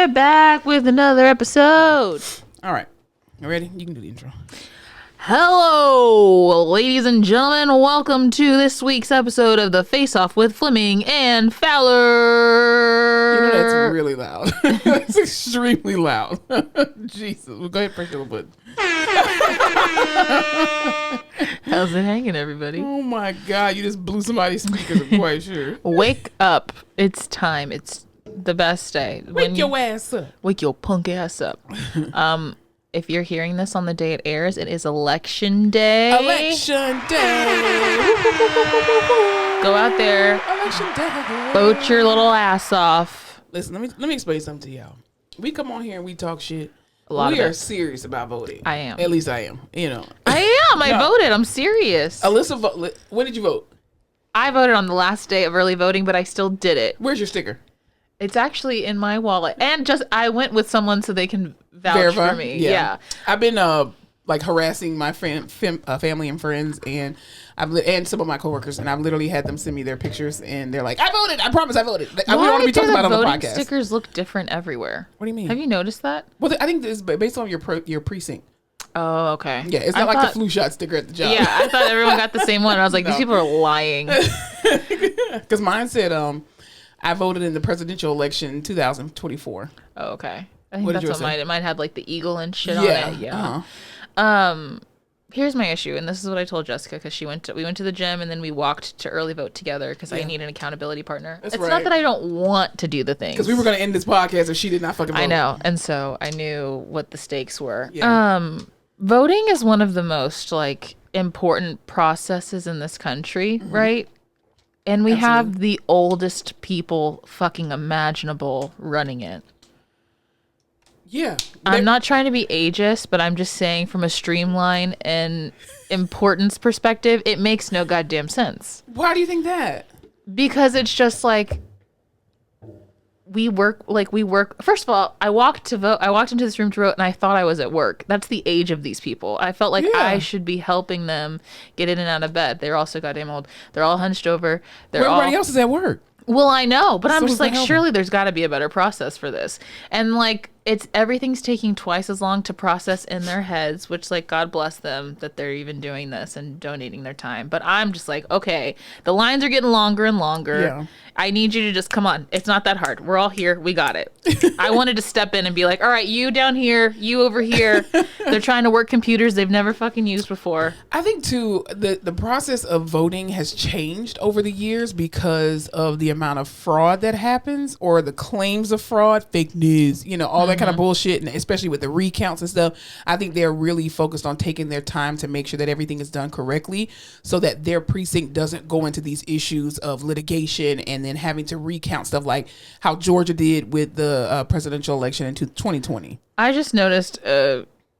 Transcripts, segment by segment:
We're back with another episode. All right. You ready? You can do the intro. Hello, ladies and gentlemen. Welcome to this week's episode of the Face Off with Fleming and Fowler. You know that's really loud. It's extremely loud. Jesus. Well, go ahead and press your little button. How's it hanging, everybody? Oh my God. You just blew somebody's speakers, I'm quite sure. Wake up. It's time. It's the best day. Wake your ass up. Wake your punk ass up. If you're hearing this on the day it airs, it is election day. Election day. Go out there. Election day. Vote your little ass off. Listen, let me explain something to y'all. We come on here and we talk shit. We are serious about voting. I am. At least I am. You know. I am. I voted. I'm serious. Alyssa, when did you vote? I voted on the last day of early voting, but I still did it. Where's your sticker? It's actually in my wallet. And I went with someone so they can vouch for me. Yeah. I've been harassing my family and friends and some of my coworkers, and I've literally had them send me their pictures and they're like, I voted. I promise I voted. We don't want to be talking about it on the podcast. Stickers look different everywhere. What do you mean? Have you noticed that? Well, I think it's based on your precinct. Oh, okay. Yeah, it's not like the flu shot sticker at the job. Yeah, I thought everyone got the same one. I was like, These people are lying. Because mine said, I voted in the presidential election 2024. Oh, okay. I think that's what it might have like the eagle and shit on Yeah. it. Yeah. Uh-huh. Here's my issue, and this is what I told Jessica because we went to the gym and then we walked to early vote together because I need an accountability partner. It's not that I don't want to do the things. Because we were going to end this podcast if she did not fucking vote. I know, and so I knew what the stakes were. Yeah. Voting is one of the most important processes in this country, right? And we have the oldest people fucking imaginable running it. Yeah. I'm not trying to be ageist, but I'm just saying from a streamline and importance perspective, it makes no goddamn sense. Why do you think that? Because it's just we work. First of all, I walked into this room to vote and I thought I was at work. That's the age of these people. I felt like I should be helping them get in and out of bed. They're all so goddamn old. They're all hunched over. Everybody else is at work. Well, I know, but I'm just like, helping. surely there's got to be a better process for this. And everything's taking twice as long to process in their heads, which God bless them that they're even doing this and donating their time. But I'm just like, okay, the lines are getting longer and longer. Yeah. I need you to just come on. It's not that hard. We're all here. We got it. I wanted to step in and be like, all right, you down here, you over here. They're trying to work computers they've never fucking used before. I think too, the process of voting has changed over the years because of the amount of fraud that happens or the claims of fraud, fake news, all that kind of bullshit. And especially with the recounts and stuff, I think they're really focused on taking their time to make sure that everything is done correctly so that their precinct doesn't go into these issues of litigation and then having to recount stuff like how Georgia did with the presidential election in 2020. I just noticed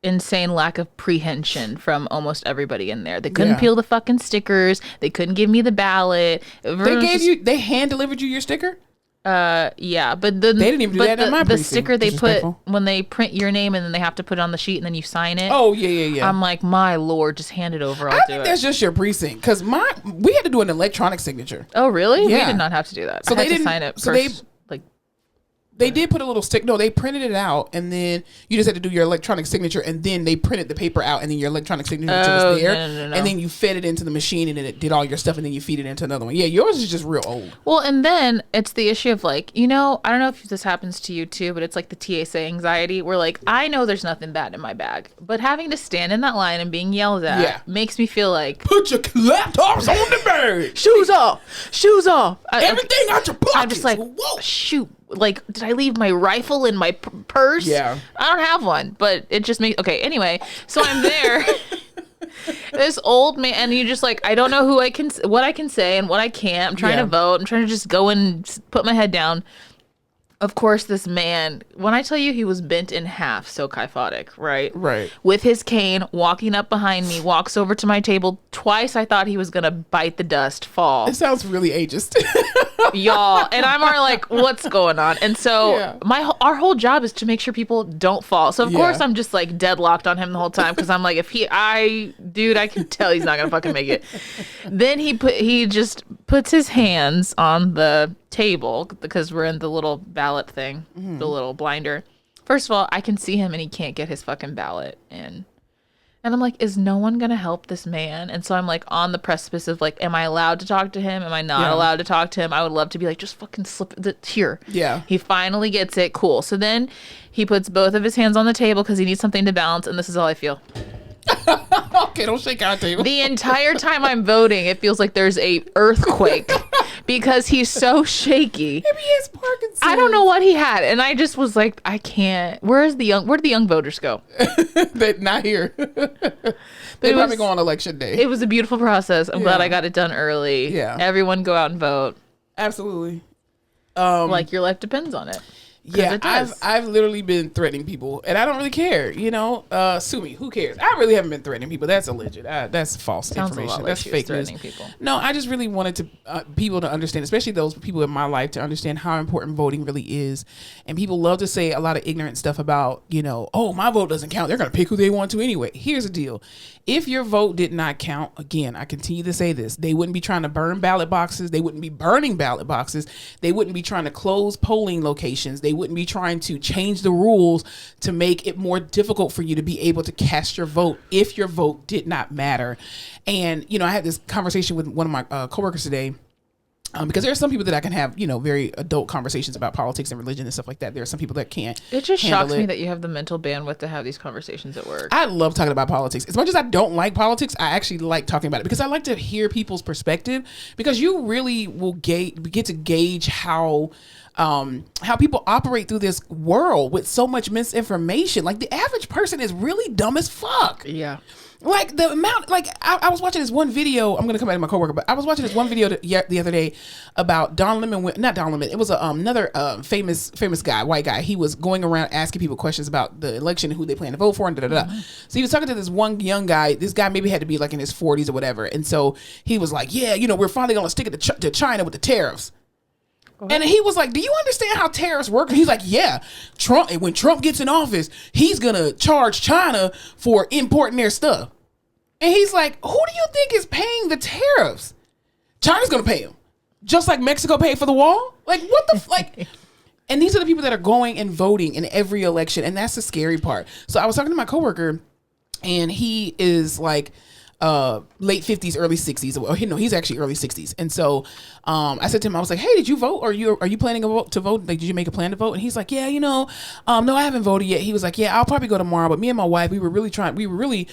insane lack of prehension from almost everybody in there. They couldn't peel the fucking stickers. They couldn't give me the ballot. They hand delivered you your sticker? Yeah, but they didn't even do that in my precinct. The sticker they put when they print your name and then they have to put it on the sheet and then you sign it. Oh yeah. I'm like, my lord, just hand it over. I think that's just your precinct because we had to do an electronic signature. Oh really? Yeah. We did not have to do that. So I had to sign it first. They did put a little stick. No, they printed it out, and then you just had to do your electronic signature, and then they printed the paper out, and then your electronic signature was there, no. and then you fed it into the machine, and then it did all your stuff, and then you feed it into another one. Yeah, yours is just real old. Well, and then it's the issue of I don't know if this happens to you too, but it's like the TSA anxiety where I know there's nothing bad in my bag, but having to stand in that line and being yelled at makes me feel like put your laptops on the bag, shoes off, everything out your pockets. I'm just like, whoa, shoot. Did I leave my rifle in my purse? Yeah. I don't have one, but it just makes... Okay, anyway. So I'm there. This old man, and you just I don't know what I can say and what I can't. I'm trying to vote. I'm trying to just go and put my head down. Of course, this man, when I tell you he was bent in half, so kyphotic, right? Right. With his cane, walking up behind me, walks over to my table. Twice I thought he was going to bite the dust, fall. It sounds really ageist. Y'all. And I'm already what's going on? And so our whole job is to make sure people don't fall. So, of course, I'm just deadlocked on him the whole time because I'm like, I can tell he's not going to fucking make it. Then he just puts his hands on the table because we're in the little ballot thing, the little blinder. First of all, I can see him and he can't get his fucking ballot in. And I'm like, is no one going to help this man? And so I'm like on the precipice of like, am I allowed to talk to him? Am I not allowed to talk to him? I would love to be like, just fucking slip it here. Yeah. He finally gets it. Cool. So then he puts both of his hands on the table because he needs something to balance. And this is all I feel. Okay, don't shake our table. The entire time I'm voting, it feels like there's a earthquake because he's so shaky. Maybe he has Parkinson's. I don't know what he had, and I just was like, I can't. Where did the young voters go? They're not here. They probably go on election day. It was a beautiful process. I'm glad I got it done early. Yeah. Everyone go out and vote. Absolutely. Like your life depends on it. Yeah, I've literally been threatening people, and I don't really care. You know, sue me. Who cares? I really haven't been threatening people. That's alleged. That's false Sounds information. A lot like That's fake news. people. No, I just really wanted to people to understand, especially those people in my life, to understand how important voting really is. And people love to say a lot of ignorant stuff about, you know, oh, my vote doesn't count. They're gonna pick who they want to anyway. Here's the deal: if your vote did not count, again, I continue to say this, they wouldn't be trying to burn ballot boxes. They wouldn't be burning ballot boxes. They wouldn't be trying to close polling locations. They wouldn't be trying to change the rules to make it more difficult for you to be able to cast your vote if your vote did not matter. And, you know, I had this conversation with one of my coworkers today. Because there are some people that I can have, you know, very adult conversations about politics and religion and stuff like that. There are some people that can't. It just shocks me that you have the mental bandwidth to have these conversations at work. I love talking about politics. As much as I don't like politics, I actually like talking about it because I like to hear people's perspective, because you really will get to gauge how people operate through this world with so much misinformation. Like, the average person is really dumb as fuck. Yeah. Like, the amount, like, I was watching this one video. I'm going to come back to my coworker, but I was watching this one video the other day about not Don Lemon. It was another famous guy, white guy. He was going around asking people questions about the election, who they plan to vote for, and da-da-da. So he was talking to this one young guy. This guy maybe had to be like in his 40s or whatever. And so he was like, yeah, you know, we're finally going to stick it to China with the tariffs. And he was like, do you understand how tariffs work? And he's like, yeah, when Trump gets in office, he's going to charge China for importing their stuff. And he's like, who do you think is paying the tariffs? China's going to pay them. Just like Mexico paid for the wall? Like, what the like? And these are the people that are going and voting in every election. And that's the scary part. So I was talking to my coworker, and he is like, late 50s, early 60s. Well, no, he's actually early 60s. And so I said to him, I was like, hey, did you vote? Are you planning to vote? Like, did you make a plan to vote? And he's like, yeah, you know, no, I haven't voted yet. He was like, yeah, I'll probably go tomorrow. But me and my wife, we were really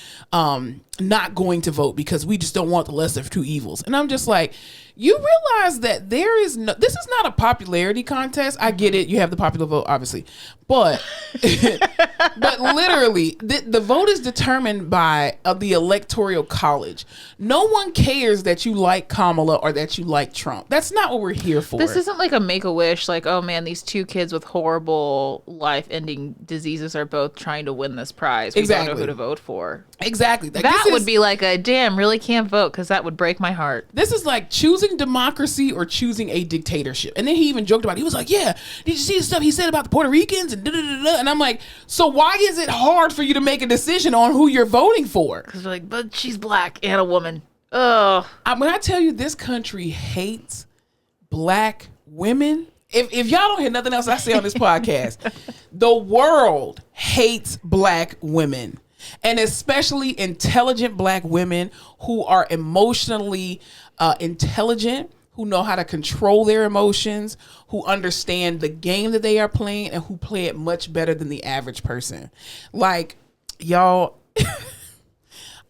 not going to vote because we just don't want the lesser of two evils. And I'm just like, you realize that this is not a popularity contest. I get it. You have the popular vote, obviously. But but literally, the vote is determined by the Electoral College. No one cares that you like Kamala or that you like Trump. That's not what we're here for. This isn't like a Make-A-Wish, like, oh man, these two kids with horrible life-ending diseases are both trying to win this prize. We don't know who to vote for. Exactly. Like, that would be like a, damn, really can't vote, because that would break my heart. This is like choosing democracy or choosing a dictatorship. And then he even joked about it. He was like, yeah, did you see the stuff he said about the Puerto Ricans? And da-da-da-da. And I'm like, so why is it hard for you to make a decision on who you're voting for? Because they're like, but she's black and a woman. Ugh. When I tell you this country hates black women, if y'all don't hear nothing else I say on this podcast, the world hates black women. And especially intelligent black women who are emotionally intelligent, who know how to control their emotions, who understand the game that they are playing, and who play it much better than the average person. Like, y'all,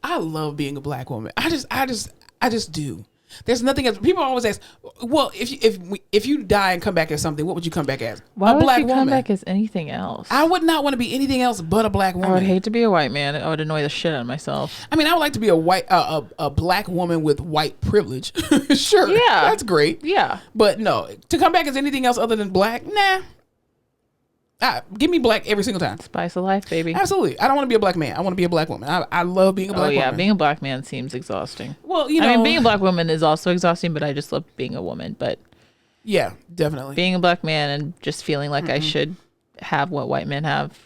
I love being a black woman. I just do. There's nothing else. People always ask, well, if you die and come back as something, what would you come back as? Why would you come back as anything else? I would not want to be anything else but a black woman. I would hate to be a white man. I would annoy the shit out of myself. I mean, I would like to be a black woman with white privilege. Sure. Yeah. That's great. Yeah. But no, to come back as anything else other than black, nah. Give me black every single time. Spice of life, baby. Absolutely. I don't want to be a black man. I want to be a black woman. I love being a black woman. Being a black man seems exhausting. Well, you know. I mean, being a black woman is also exhausting, but I just love being a woman. But yeah, definitely. Being a black man and just feeling like I should have what white men have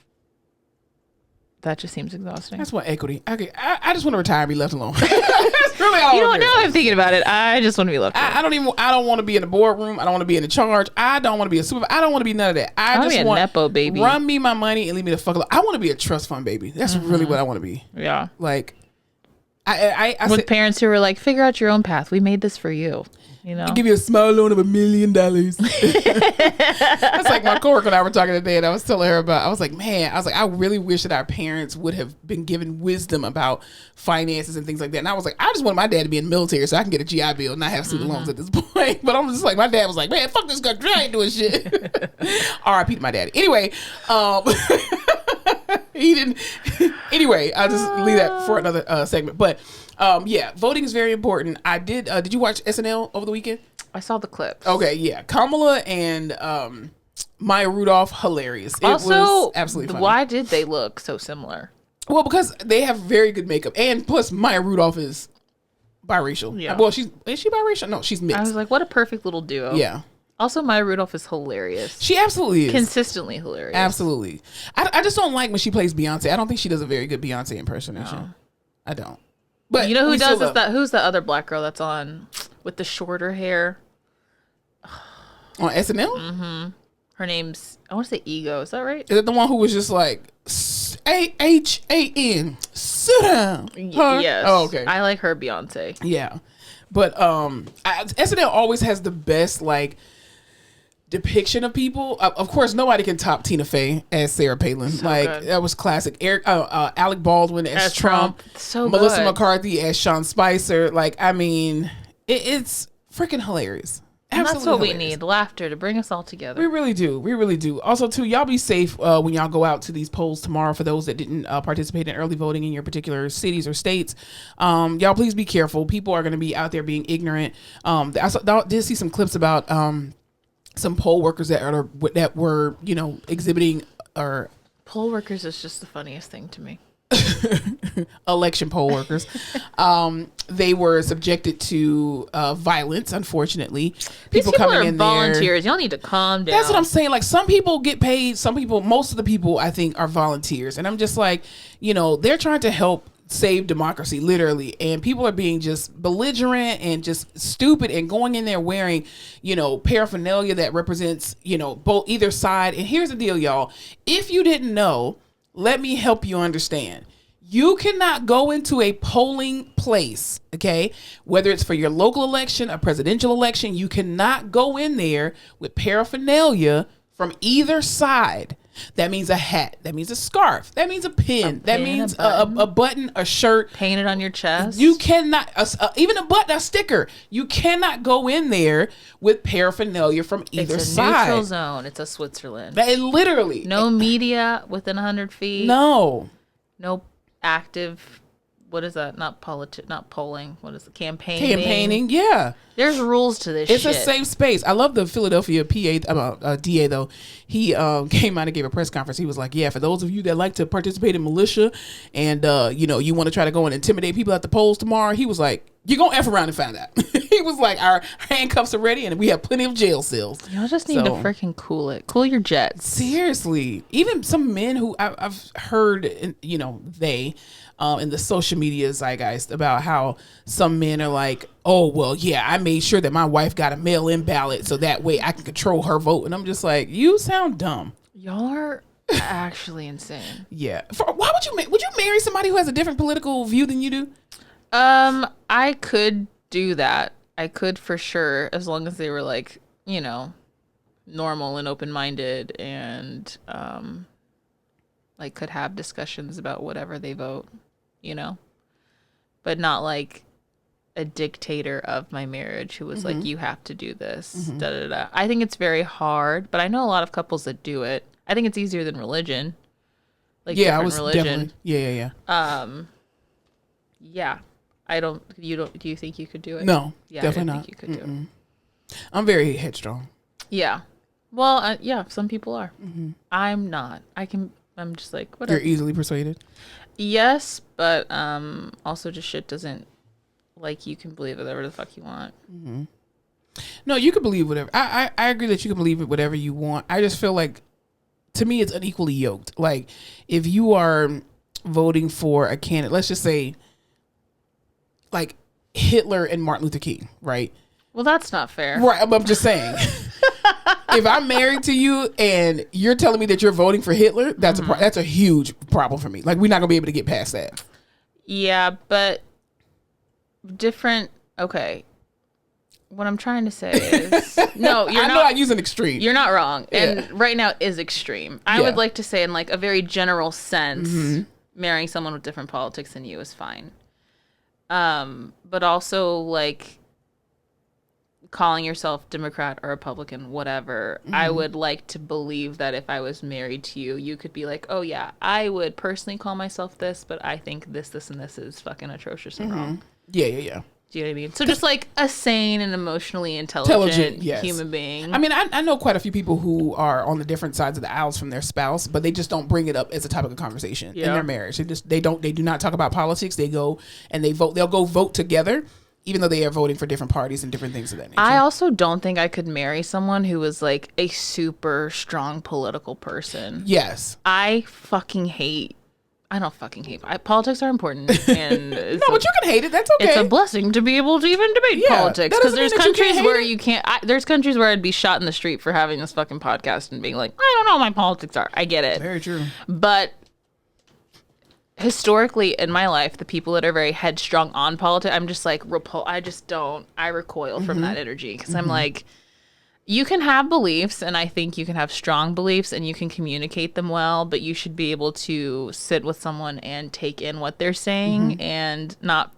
That just seems exhausting. That's what equity. Okay, I just want to retire and be left alone. That's really all. You know, now I'm thinking about it. I just want to be left alone. I don't want to be in the boardroom. I don't want to be in the charge. I don't want to be a supervisor. I don't want to be none of that. I just want Nepo baby. Run me my money and leave me the fuck alone. I want to be a trust fund baby. That's really what I want to be. Yeah. Like, I with parents who were like, figure out your own path. We made this for you. You know, I'll give you a small loan of $1 million. That's like my coworker and I were talking today, and I was telling her about. I was like, I really wish that our parents would have been given wisdom about finances and things like that. And I was like, I just want my dad to be in the military so I can get a GI Bill and not have student loans at this point. But I'm just like, my dad was like, man, fuck this country, I ain't doing shit. R.I.P. to my daddy. Anyway, he didn't. Anyway, I'll just leave that for another segment. But yeah, voting is very important. I did. Did you watch SNL over the weekend? I saw the clips. Okay, yeah, Kamala and Maya Rudolph, hilarious. It was absolutely funny. Why did they look so similar? Well, because they have very good makeup, and plus Maya Rudolph is biracial. Yeah. Well, is she biracial? No, she's mixed. I was like, what a perfect little duo. Yeah. Also, Maya Rudolph is hilarious. She absolutely is. Consistently hilarious. Absolutely. I just don't like when she plays Beyonce. I don't think she does a very good Beyonce impersonation. No. I don't. But you know who does is that? Who's the other black girl that's on with the shorter hair? On SNL? Mm-hmm. Her name's, I want to say Ego. Is that right? Is it the one who was just like AHAN? Sit down. Yes. Oh, okay. I like her Beyonce. Yeah. But SNL always has the best like depiction of people. Of course, nobody can top Tina Fey as Sarah Palin. So like good. That was classic. Alec Baldwin as Trump. So Melissa good. McCarthy as Sean Spicer. Like, I mean, it's freaking hilarious. And that's what hilarious. We need, laughter to bring us all together. We really do. We really do. Also, too, y'all be safe when y'all go out to these polls tomorrow. For those that didn't participate in early voting in your particular cities or states, y'all please be careful. People are going to be out there being ignorant. I did see some clips about some poll workers that were, you know, exhibiting or poll workers is just the funniest thing to me. Election poll workers. They were subjected to violence, unfortunately. People coming in volunteers. Y'all need to calm down. That's what I'm saying. Like, some people get paid. Some people, most of the people I think are volunteers. And I'm just like, you know, they're trying to help save democracy, literally, and people are being just belligerent and just stupid and going in there wearing, you know, paraphernalia that represents, you know, both either side. And here's the deal, y'all. If you didn't know, let me help you understand. You cannot go into a polling place, okay, whether it's for your local election, a presidential election, you cannot go in there with paraphernalia from either side. That means a hat. That means a scarf. That means a pin. That means a button, a shirt. Painted on your chest. You cannot, even a button, a sticker. You cannot go in there with paraphernalia from either side. It's a neutral zone. It's a Switzerland. Literally. No media within 100 feet. No. No active, what is that? Not polling. What is it? Campaigning, yeah. There's rules to this shit. It's a safe space. I love the Philadelphia DA, though. He came out and gave a press conference. He was like, yeah, for those of you that like to participate in militia and, you know, you want to try to go and intimidate people at the polls tomorrow, he was like, you're going to F around and find out. He was like, our handcuffs are ready and we have plenty of jail cells. Y'all just need to freaking cool it. Cool your jets. Seriously. Even some men who I've heard, you know, in the social media zeitgeist about how some men are like, oh, well, yeah, I made sure that my wife got a mail-in ballot so that way I can control her vote. And I'm just like, you sound dumb. Y'all are actually insane. Yeah. Why would you marry somebody who has a different political view than you do? I could do that. I could for sure, as long as they were like, you know, normal and open-minded and like could have discussions about whatever they vote, you know, but not like a dictator of my marriage who was like, you have to do this. Da, da, da. I think it's very hard, but I know a lot of couples that do it. I think it's easier than religion. Like, yeah, I was religion. Definitely. Yeah. Yeah. Do you think you could do it? No, yeah, definitely not. Think you could do it. I'm very headstrong. Yeah. Well, yeah, some people are. I'm not. I'm just like, whatever. You're easily persuaded? Yes, but also just shit doesn't, like, you can believe whatever the fuck you want. No, you can believe whatever. I agree that you can believe whatever you want. I just feel like, to me, it's unequally yoked. Like, if you are voting for a candidate, let's just say like Hitler and Martin Luther King, right? Well, that's not fair. Right, I'm just saying. If I'm married to you and you're telling me that you're voting for Hitler, that's that's a huge problem for me. Like, we're not gonna be able to get past that. Yeah, but different. Okay, what I'm trying to say is, no, you're I not. know I use an extreme. You're not wrong, and right now is extreme. I would like to say, in like a very general sense, marrying someone with different politics than you is fine. But also like calling yourself Democrat or Republican, whatever, I would like to believe that if I was married to you, you could be like, oh yeah, I would personally call myself this, but I think this, and this is fucking atrocious and wrong. Yeah. Do you know what I mean? So just like a sane and emotionally intelligent human being. I mean, I know quite a few people who are on the different sides of the aisles from their spouse, but they just don't bring it up as a topic of conversation in their marriage. They do not talk about politics. They go and they vote. They'll go vote together, even though they are voting for different parties and different things of that nature. I also don't think I could marry someone who was like a super strong political person. Yes. I don't fucking hate. Politics are important. And no, but you can hate it. That's okay. It's a blessing to be able to even debate politics. Because there's countries where you can't. There's countries where I'd be shot in the street for having this fucking podcast and being like, I don't know what my politics are. I get it. Very true. But historically in my life, the people that are very headstrong on politics, I'm just like, I recoil from that energy. Because I'm like, you can have beliefs, and I think you can have strong beliefs, and you can communicate them well, but you should be able to sit with someone and take in what they're saying and not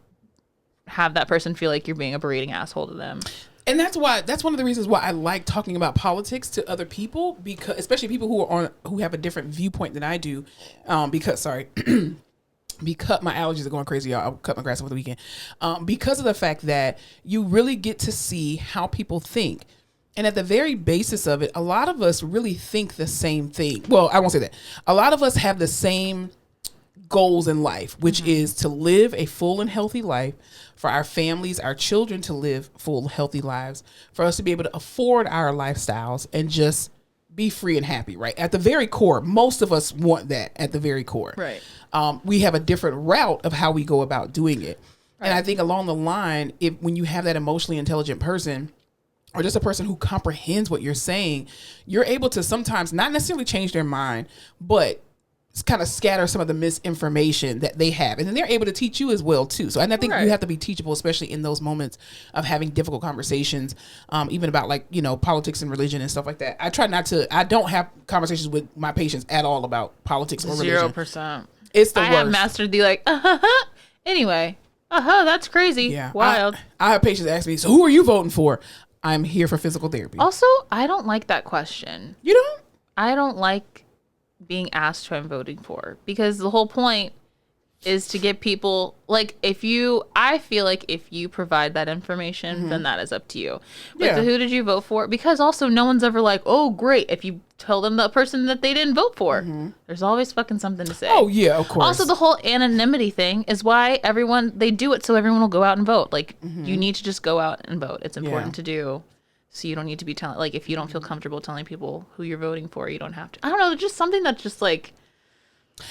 have that person feel like you're being a berating asshole to them. And that's one of the reasons why I like talking about politics to other people, because especially people who have a different viewpoint than I do. Because my allergies are going crazy, y'all. I'll cut my grass over the weekend. Because of the fact that you really get to see how people think. And at the very basis of it, a lot of us really think the same thing. Well, I won't say that. A lot of us have the same goals in life, which is to live a full and healthy life, for our families, our children to live full, healthy lives, for us to be able to afford our lifestyles and just be free and happy, right? At the very core, most of us want that at the very core. Right. We have a different route of how we go about doing it. Right. And I think along the line, when you have that emotionally intelligent person, or just a person who comprehends what you're saying, you're able to sometimes not necessarily change their mind, but kind of scatter some of the misinformation that they have. And then they're able to teach you as well, too. So I think you have to be teachable, especially in those moments of having difficult conversations, even about politics and religion and stuff like that. I don't have conversations with my patients at all about politics or religion. 0%. It's the worst. I have mastered the anyway, that's crazy. Yeah. Wild. I have patients ask me, so who are you voting for? I'm here for physical therapy. Also, I don't like that question. You don't? I don't like being asked who I'm voting for, because the whole point is to get people, like, I feel like if you provide that information, then that is up to you. But who did you vote for? Because also no one's ever like, oh, great, if you tell them the person that they didn't vote for. There's always fucking something to say. Oh, yeah, of course. Also, the whole anonymity thing is why they do it so everyone will go out and vote. Like, you need to just go out and vote. It's important to do. So you don't need to be telling, like, if you don't feel comfortable telling people who you're voting for, you don't have to. I don't know, just something that's just like.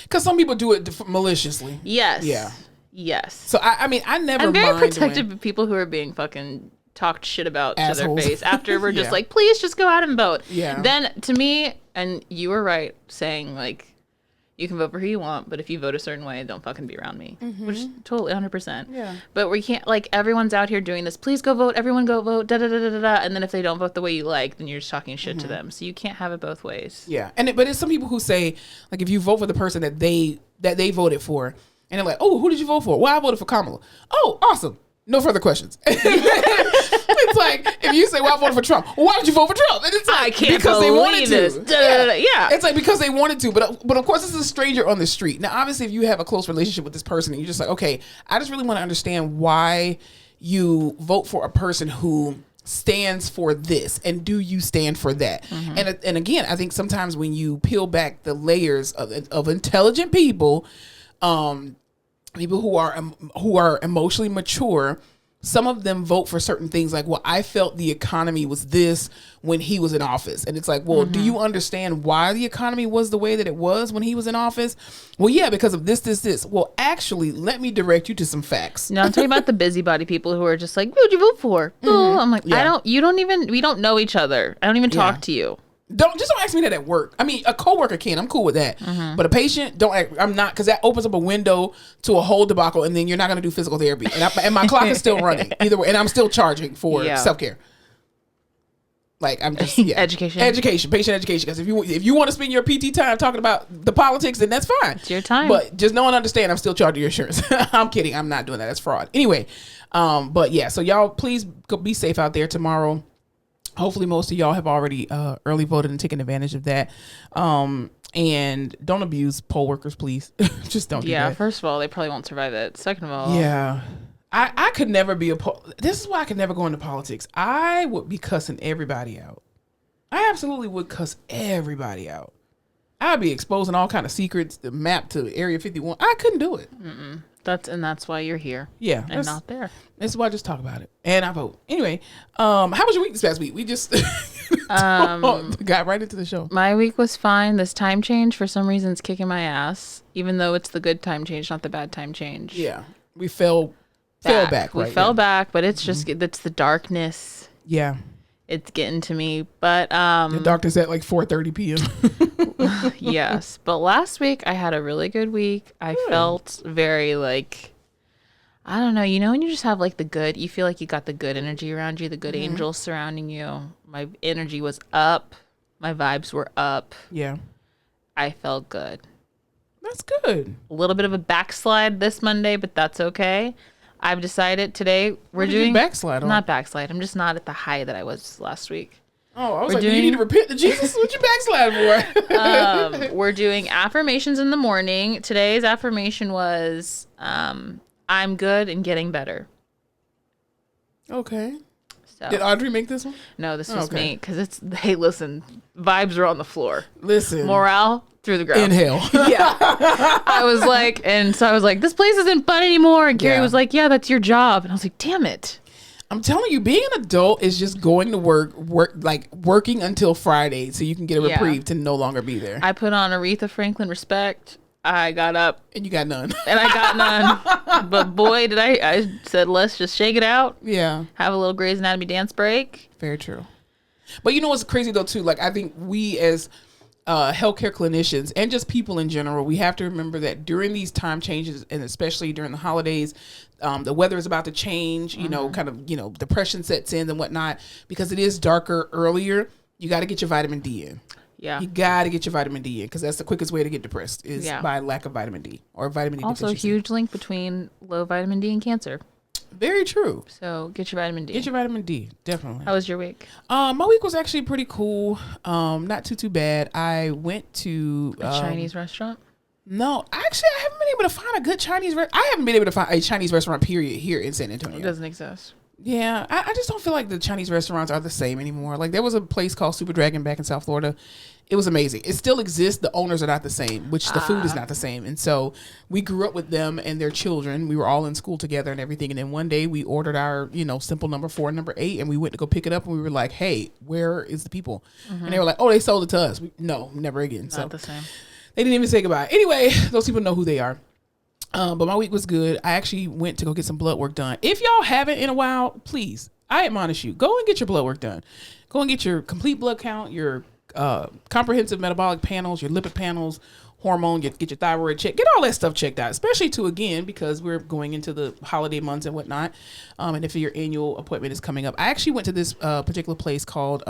Because some people do it maliciously. Yes. Yeah. Yes. So, I mean, I never I'm very mind protective of people who are being fucking talked shit about assholes to their face after we're just like, please just go out and vote. Yeah. Then, to me, and you were right saying, like, you can vote for who you want, but if you vote a certain way, don't fucking be around me. Which is totally 100%. Yeah. But we can't, like, everyone's out here doing this. Please go vote. Everyone go vote. Da da da da da da. And then if they don't vote the way you like, then you're just talking shit to them. So you can't have it both ways. Yeah. But it's some people who say, like, if you vote for the person that they voted for, and they're like, oh, who did you vote for? Well, I voted for Kamala. Oh, awesome. No further questions. It's like, if you say, well, I voted for Trump. Well, why did you vote for Trump? And it's like, I can't because they wanted this. to. Yeah. It's like, because they wanted to. But of course, this is a stranger on the street. Now, obviously, if you have a close relationship with this person and you're just like, okay, I just really want to understand why you vote for a person who stands for this, and do you stand for that? And again, I think sometimes when you peel back the layers of intelligent people, people who are emotionally mature, some of them vote for certain things like, well, I felt the economy was this when he was in office. And it's like, well, do you understand why the economy was the way that it was when he was in office? Well, yeah, because of this. Well, actually, let me direct you to some facts. No, I'm talking about the busybody people who are just like, who'd you vote for? Oh, I'm like, we don't know each other. I don't even talk to you. Don't ask me that at work. I mean, a coworker can. I'm cool with that. But a patient, I'm not, because that opens up a window to a whole debacle, and then you're not going to do physical therapy. And my clock is still running either way, and I'm still charging for self-care. Like, I'm just education, patient education. Because if you want to spend your PT time talking about the politics, then that's fine. It's your time. But just know and understand, I'm still charging your insurance. I'm kidding. I'm not doing that. That's fraud. Anyway, but yeah. So y'all, please go be safe out there tomorrow. Hopefully most of y'all have already early voted and taken advantage of that. And don't abuse poll workers, please. Just don't do that. Yeah, first of all, they probably won't survive it. Second of all. Yeah. I could never be this is why I could never go into politics. I would be cussing everybody out. I absolutely would cuss everybody out. I'd be exposing all kind of secrets, the map to Area 51. I couldn't do it. That's why you're here. Yeah. And not there. That's why I just talk about it. And I vote. Anyway, how was your week this past week? We just got right into the show. My week was fine. This time change, for some reason, is kicking my ass, even though it's the good time change, not the bad time change. Yeah. We fell back. We fell back, but it's just, it's the darkness. Yeah. It's getting to me. But the darkness at like 4:30 p.m. Yes. But last week I had a really good week. I felt very like, I don't know, you know, when you just have like you feel like you got the good energy around you, the good angels surrounding you. My energy was up. My vibes were up. Yeah. I felt good. That's good. A little bit of a backslide this Monday, but that's okay. I've decided today we're doing backslide on? Not backslide. I'm just not at the high that I was last week. Oh, I was you need to repent to Jesus. What you backslide for? We're doing affirmations in the morning. Today's affirmation was, I'm good and getting better. Okay. So, did Audrey make this one? No, this was me. Because hey, listen, vibes are on the floor. Listen. Morale through the ground. Inhale. Yeah. I was like, this place isn't fun anymore. And Gary was like, yeah, that's your job. And I was like, damn it. I'm telling you, being an adult is just going to working until Friday so you can get a reprieve to no longer be there. I put on Aretha Franklin Respect. I got up. And you got none. And I got none. But boy, did I said, let's just shake it out. Yeah. Have a little Grey's Anatomy dance break. Very true. But you know what's crazy though too? Like I think we as healthcare clinicians and just people in general, we have to remember that during these time changes and especially during the holidays, the weather is about to change, you know, kind of, you know, depression sets in and whatnot, because it is darker earlier. You got to get your vitamin D in. Yeah. You got to get your vitamin D in because that's the quickest way to get depressed is by lack of vitamin D or vitamin D also deficiency. Also a huge link between low vitamin D and cancer. Very true. So get your vitamin D. Get your vitamin D, definitely. How was your week? My week was actually pretty cool. Not too bad. I went to a Chinese restaurant. No, actually, I haven't been able to find a good Chinese. I haven't been able to find a Chinese restaurant. Period. Here in San Antonio, it doesn't exist. Yeah, I just don't feel like the Chinese restaurants are the same anymore. Like there was a place called Super Dragon back in South Florida. It was amazing. It still exists. The owners are not the same, which the food is not the same. And so we grew up with them and their children. We were all in school together and everything. And then one day we ordered our, simple number 4 and number 8, and we went to go pick it up. And we were like, "Hey, where is the people?" And they were like, "Oh, they sold it to us." No, never again. Not the same. They didn't even say goodbye. Anyway, those people know who they are. But my week was good. I actually went to go get some blood work done. If y'all haven't in a while, please, I admonish you, go and get your blood work done. Go and get your complete blood count, your comprehensive metabolic panels, your lipid panels, hormone, get your thyroid checked, get all that stuff checked out, especially because we're going into the holiday months and whatnot. And if your annual appointment is coming up, I actually went to this particular place called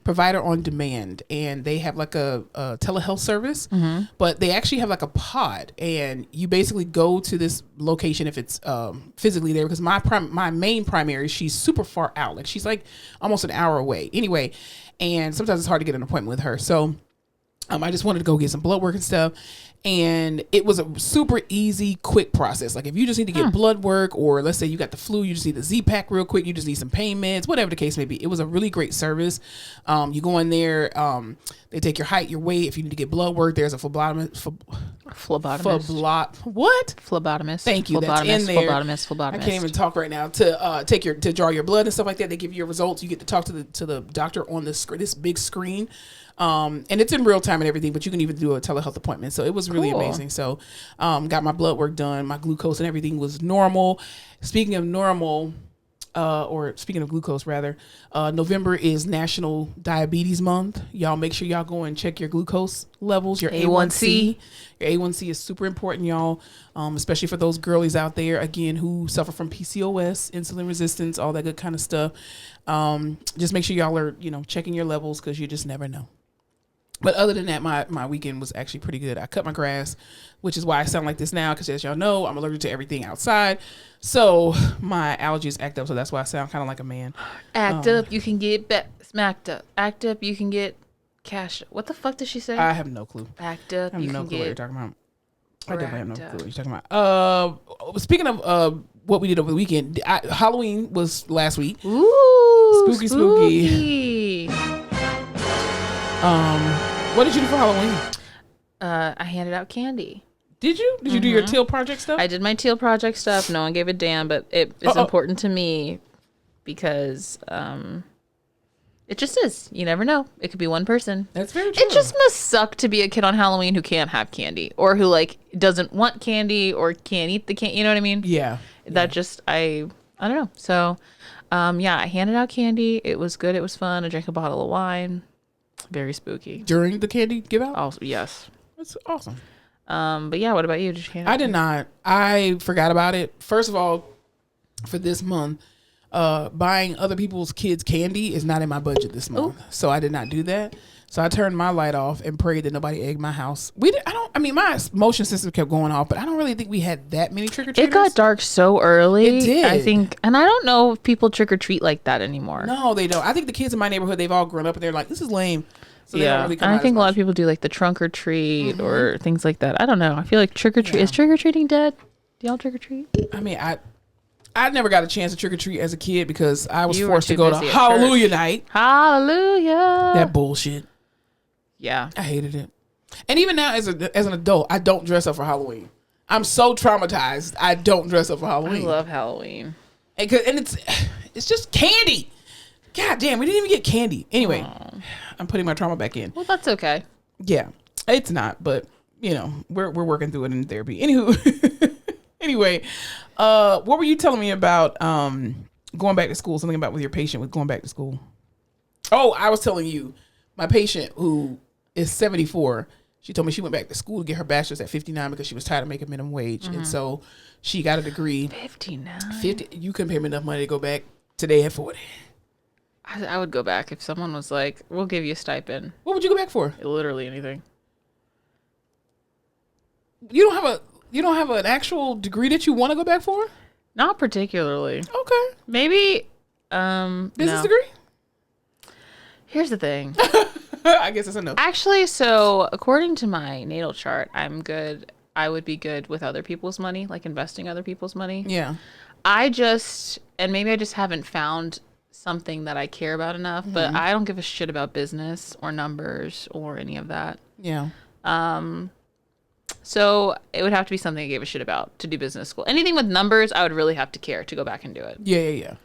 Provider on Demand, and they have like a telehealth service, but they actually have like a pod, and you basically go to this location if it's physically there, because my main primary, she's super far out, like she's like almost an hour away anyway, and sometimes it's hard to get an appointment with her. So I just wanted to go get some blood work and stuff. And it was a super easy, quick process. Like if you just need to get blood work, or let's say you got the flu, you just need the Z-Pack real quick, you just need some pain meds, whatever the case may be. It was a really great service. You go in there, they take your height, your weight. If you need to get blood work, there's a Phlebotomist. What? Phlebotomist. Thank you. That's in there. Phlebotomist. I can't even talk right now. To draw your blood and stuff like that. They give you your results. You get to talk to the doctor on this big screen, and it's in real time and everything. But you can even do a telehealth appointment. So it was really amazing. So, got my blood work done. My glucose and everything was normal. Speaking of normal. Or speaking of glucose, rather, November is National Diabetes Month. Y'all make sure y'all go and check your glucose levels, your A1C. Your A1C is super important, y'all, especially for those girlies out there, again, who suffer from PCOS, insulin resistance, all that good kind of stuff. Just make sure y'all are, checking your levels because you just never know. But other than that, my weekend was actually pretty good. I cut my grass, which is why I sound like this now, because as y'all know, I'm allergic to everything outside. So my allergies act up, so that's why I sound kind of like a man. Act up, you can get smacked up. Act up, you can get cashed up. What the fuck did she say? I have no clue. Act up, I have you no can clue get... what you're talking about. I definitely have no clue what you're talking about. Speaking of what we did over the weekend, Halloween was last week. Ooh, spooky. What did you do for Halloween? I handed out candy. Did you? Did you do your teal project stuff? I did my teal project stuff. No one gave a damn, but it is important to me because it just is. You never know. It could be one person. That's very true. It just must suck to be a kid on Halloween who can't have candy or who doesn't want candy or can't eat the candy. You know what I mean? Yeah. That just, I don't know. So, I handed out candy. It was good. It was fun. I drank a bottle of wine. Very spooky. During the candy give out? Also, yes. That's awesome. But yeah, what about you? Did you hand out? I did not. I forgot about it. First of all, for this month, buying other people's kids candy is not in my budget this month. Ooh. So I did not do that. So I turned my light off and prayed that nobody egged my house. My motion system kept going off, but I don't really think we had that many trick-or-treaters. It got dark so early. It did. I think, and I don't know if people trick-or-treat like that anymore. No, they don't. I think the kids in my neighborhood, they've all grown up and they're like, this is lame. So yeah, really and I think a lot of people do like the trunk or treat or things like that. I don't know. I feel like trick-or-treat. Is trick-or-treating dead? Do y'all trick-or-treat? I mean, I never got a chance to trick-or-treat as a kid because I was forced to go to Hallelujah night. Hallelujah. That bullshit. Yeah. I hated it. And even now as an adult, I don't dress up for Halloween. I'm so traumatized. I don't dress up for Halloween. I love Halloween. And it's just candy. God damn, we didn't even get candy. Anyway, I'm putting my trauma back in. Well, that's okay. Yeah, it's not, but we're working through it in therapy. Anywho, anyway, what were you telling me about going back to school? Something about with your patient with going back to school. Oh, I was telling you, my patient who is 74. She told me she went back to school to get her bachelor's at 59 because she was tired of making minimum wage, and so she got a degree. 59. 50. You couldn't pay me enough money to go back today at 40. I would go back if someone was like, "We'll give you a stipend." What would you go back for? Literally anything. You don't have an actual degree that you want to go back for? Not particularly. Okay. Maybe business degree? Here's the thing. I guess it's a no. Actually, so according to my natal chart, I'm good. I would be good with other people's money, like investing other people's money. Yeah. Maybe I just haven't found something that I care about enough, but I don't give a shit about business or numbers or any of that. Yeah. So it would have to be something I gave a shit about to do business school. Anything with numbers, I would really have to care to go back and do it. Yeah.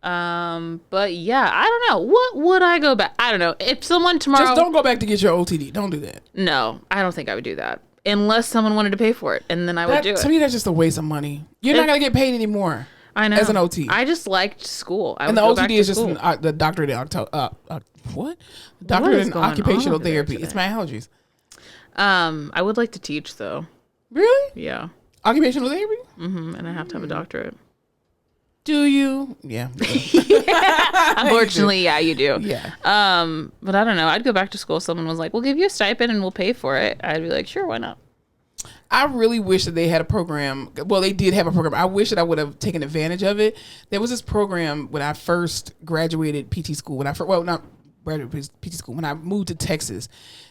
But yeah, I don't know. What would I go back? I don't know. If someone tomorrow... Just don't go back to get your OTD. Don't do that. No, I don't think I would do that. Unless someone wanted to pay for it, and then I would do it. To me, that's just a waste of money. You're not going to get paid anymore. I know. As an OT. I just liked school. And the OTD is just the doctorate in what? Doctorate in occupational therapy. It's my allergies. I would like to teach though. Really? Yeah. Occupational therapy? Mm-hmm. And I have to have a doctorate. Do you? Yeah. Unfortunately, yeah, you do. Yeah. But I don't know. I'd go back to school. Someone was like, "We'll give you a stipend and we'll pay for it." I'd be like, "Sure, why not?" I really wish that they had a program. Well, they did have a program. I wish that I would have taken advantage of it. There was this program when I first graduated PT school. Not graduated PT school. When I moved to Texas,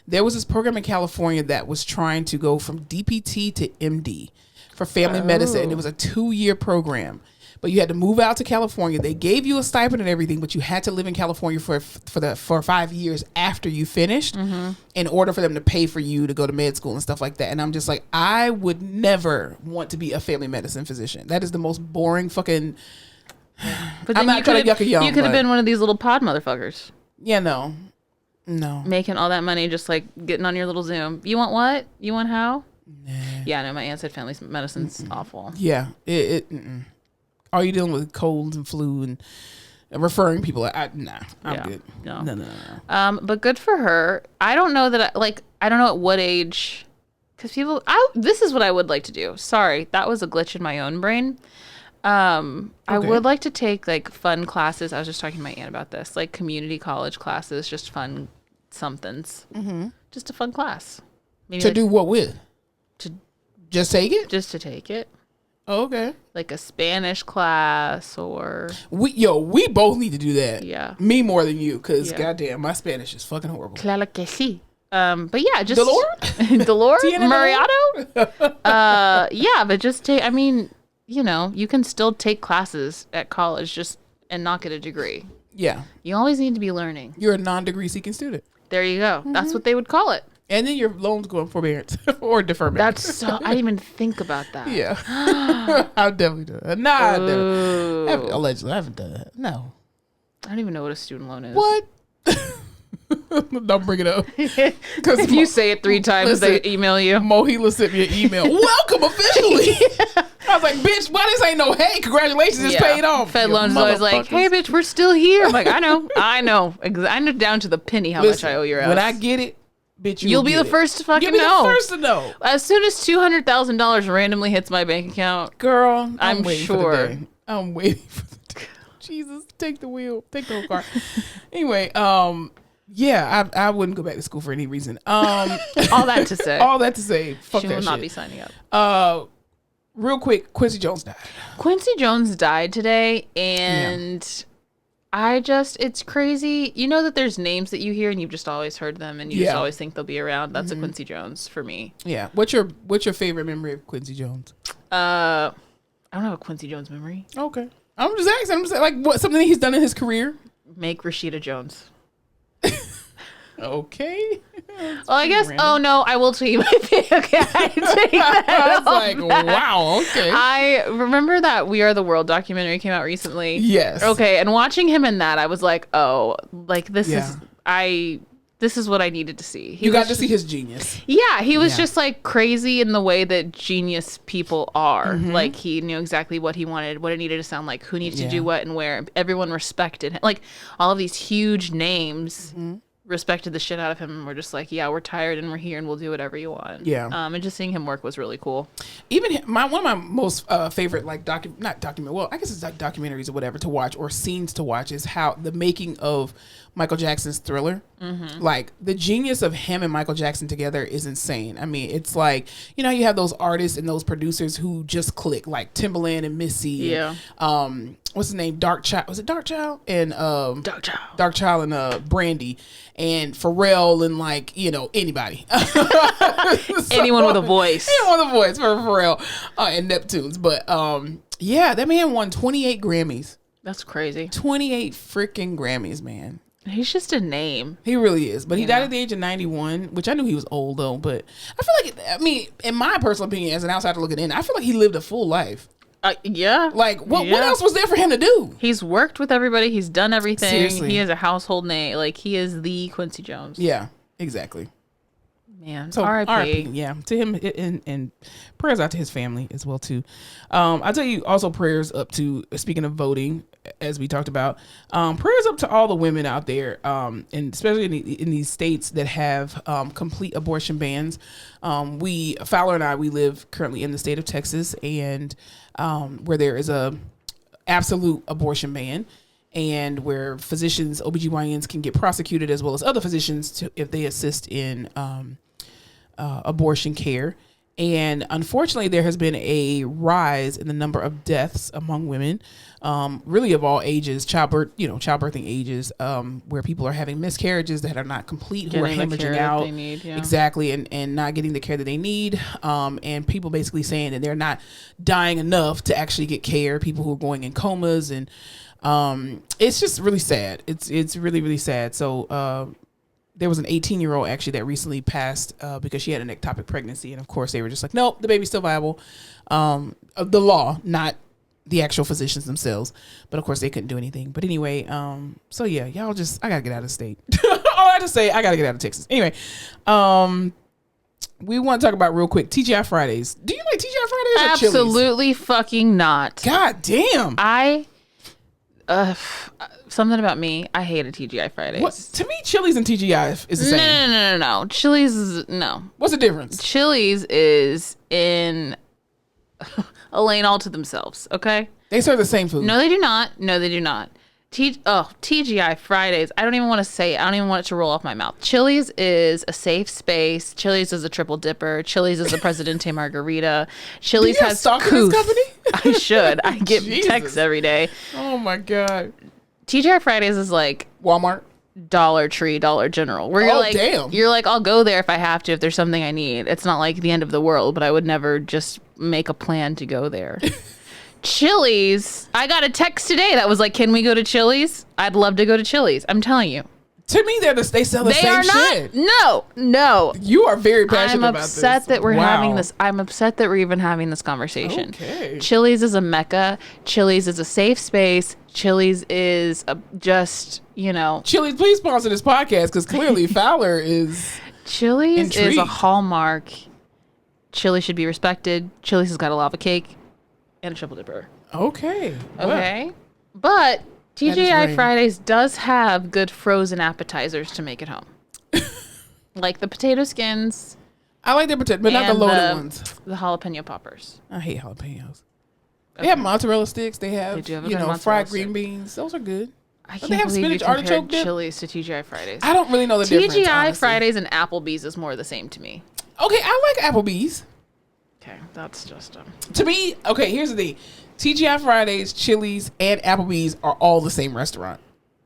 there was this program in California that was trying to go from DPT to MD for family medicine. And it was a 2-year program. but you had to move out to California. They gave you a stipend and everything, but you had to live in California for 5 years after you finished in order for them to pay for you to go to med school and stuff like that. And I'm just like, I would never want to be a family medicine physician. That is the most boring fucking. But I'm not trying to yuck a yum. You could have been one of these little pod motherfuckers. Yeah, no. Making all that money, just like getting on your little Zoom. You want what? You want how? Nah. Yeah, no, my aunt said family medicine's awful. Yeah. Are you dealing with colds and flu and referring people? I'm good. No. But good for her. I don't know that I don't know at what age, because this is what I would like to do. Sorry, that was a glitch in my own brain. I would like to take like fun classes. I was just talking to my aunt about this, like community college classes, just fun somethings. Just a fun class. Maybe to do what with? To just take it? Just to take it. Oh, okay. Like a Spanish class or... We both need to do that. Yeah. Me more than you, because goddamn, my Spanish is fucking horrible. Claro que sí. But yeah, just... Dolor? Mariato? Yeah, but just take... I mean, you know, you can still take classes at college and not get a degree. Yeah. You always need to be learning. You're a non-degree seeking student. There you go. That's what they would call it. And then your loans go on forbearance or deferment. That's so... I didn't even think about that. Yeah. I'll definitely do it. Nah, I never. Allegedly, I haven't done that. No. I don't even know what a student loan is. What? Don't bring it up. Because if you say it 3 times, they email you. Mohila sent me an email. Welcome officially. I was like, bitch, why this ain't no hey, congratulations, it's paid off. Fed loans is always like, hey, bitch, we're still here. I'm like, I know. I know down to the penny how much I owe your ass. When I get it, bitch, you'll be the first to fucking know. You'll be the first to know. As soon as $200,000 randomly hits my bank account, girl, I'm waiting sure. For the day. I'm waiting for the day. Jesus, take the wheel. Take the whole car. Anyway, yeah, I wouldn't go back to school for any reason. All that to say. Fuck she that will not shit. be signing up. Real quick, Quincy Jones died. Quincy Jones died today, and it's crazy. You know that there's names that you hear and you've just always heard them and you just always think they'll be around. That's a Quincy Jones for me. Yeah. What's your favorite memory of Quincy Jones? I don't have a Quincy Jones memory. Okay. I'm just asking. I'm just like, what, something he's done in his career? Make Rashida Jones. Okay. Well, I guess. Random. Oh no, I will tell you my pick. Okay, I take that. I was like, wow. Okay. I remember that We Are the World documentary came out recently. Yes. Okay, and watching him in that, I was like, oh, like this is what I needed to see. You got to see his genius. Yeah, he was just like crazy in the way that genius people are. Like he knew exactly what he wanted, what it needed to sound like, who needed to do what and where. Everyone respected him. Like all of these huge names respected the shit out of him and were just like, yeah, we're tired and we're here and we'll do whatever you want. Yeah. And just seeing him work was really cool. Even one of my most favorite like documentaries or whatever to watch or scenes to watch is how the making of Michael Jackson's Thriller. Like the genius of him and Michael Jackson together is insane. I mean, it's like, you know, you have those artists and those producers who just click, like Timbaland and Missy. Yeah. And, what's his name? Dark Child. Was it Dark Child? And Dark Child and Brandy and Pharrell and like, you know, anybody. Anyone with a voice. Anyone with a voice for Pharrell and Neptunes. But yeah, that man won 28 Grammys. That's crazy. 28 freaking Grammys, man. He's just a name. He really is. But he died at the age of 91, which I knew he was old though. But I feel like, in my personal opinion, as an outsider looking in, I feel like he lived a full life. Yeah. Like, what else was there for him to do? He's worked with everybody. He's done everything. Seriously. He is a household name. Like, he is the Quincy Jones. Yeah, exactly. Man, so R.I.P. Yeah, to him and prayers out to his family as well too. I'll tell you also prayers up to, speaking of voting, as we talked about, prayers up to all the women out there, and especially in these states that have complete abortion bans. Fowler and I, we live currently in the state of Texas, and where there is a absolute abortion ban. And where physicians, OBGYNs can get prosecuted as well as other physicians if they assist in abortion care. And unfortunately, there has been a rise in the number of deaths among women, really of all ages, childbirthing ages, where people are having miscarriages that are not complete, who are hemorrhaging out. They need, yeah. Exactly, and not getting the care that they need. And people basically saying that they're not dying enough to actually get care. People who are going in comas, and it's just really sad. It's really, really sad. So there was an 18-year-old actually that recently passed because she had an ectopic pregnancy. And of course they were just like, nope, the baby's still viable. The law, not the actual physicians themselves. But of course they couldn't do anything. But anyway, so yeah, I gotta get out of the state. All I have to say, I gotta get out of Texas. Anyway, we want to talk about real quick, TGI Fridays. Do you like TGI Fridays or Chili's? Absolutely fucking not. God damn. Something about me, I hated TGI Fridays. What? To me, Chili's and TGI is the same. No. Chili's is, no. What's the difference? Chili's is in a lane all to themselves, okay? They serve the same food. No, they do not. TGI Fridays. I don't even want to say it. I don't even want it to roll off my mouth. Chili's is a safe space. Chili's is a triple dipper. Chili's is a Presidente Margarita. Chili's has stock in this company? I should. I get texts every day. Oh my God. TGI Fridays is like Walmart, Dollar Tree, Dollar General. Where you're like, I'll go there if I have to, if there's something I need. It's not like the end of the world, but I would never just make a plan to go there. Chili's, I got a text today that was like, can we go to Chili's? I'd love to go to Chili's. I'm telling you. To me, they sell the same shit. No. You are very passionate about this. I'm upset that we're having this. I'm upset that we're even having this conversation. Okay. Chili's is a mecca. Chili's is a safe space. Chili's is Chili's, please sponsor this podcast because clearly Fowler is Chili's intrigued. is a hallmark. Chili's should be respected. Chili's has got a lava cake and a triple dipper. Okay. Okay. But TGI Fridays does have good frozen appetizers to make it home. Like the potato skins. I like the potato, but not the loaded ones. The jalapeno poppers. I hate jalapenos. Okay. They have mozzarella sticks. They have, fried green beans. Those are good. I can't believe spinach, you compared Chili's to TGI Fridays. I don't really know the difference, TGI Fridays and Applebee's is more the same to me. Okay, I like Applebee's. Okay, that's just... To me, okay, here's the thing. TGI Fridays, Chili's, and Applebee's are all the same restaurant.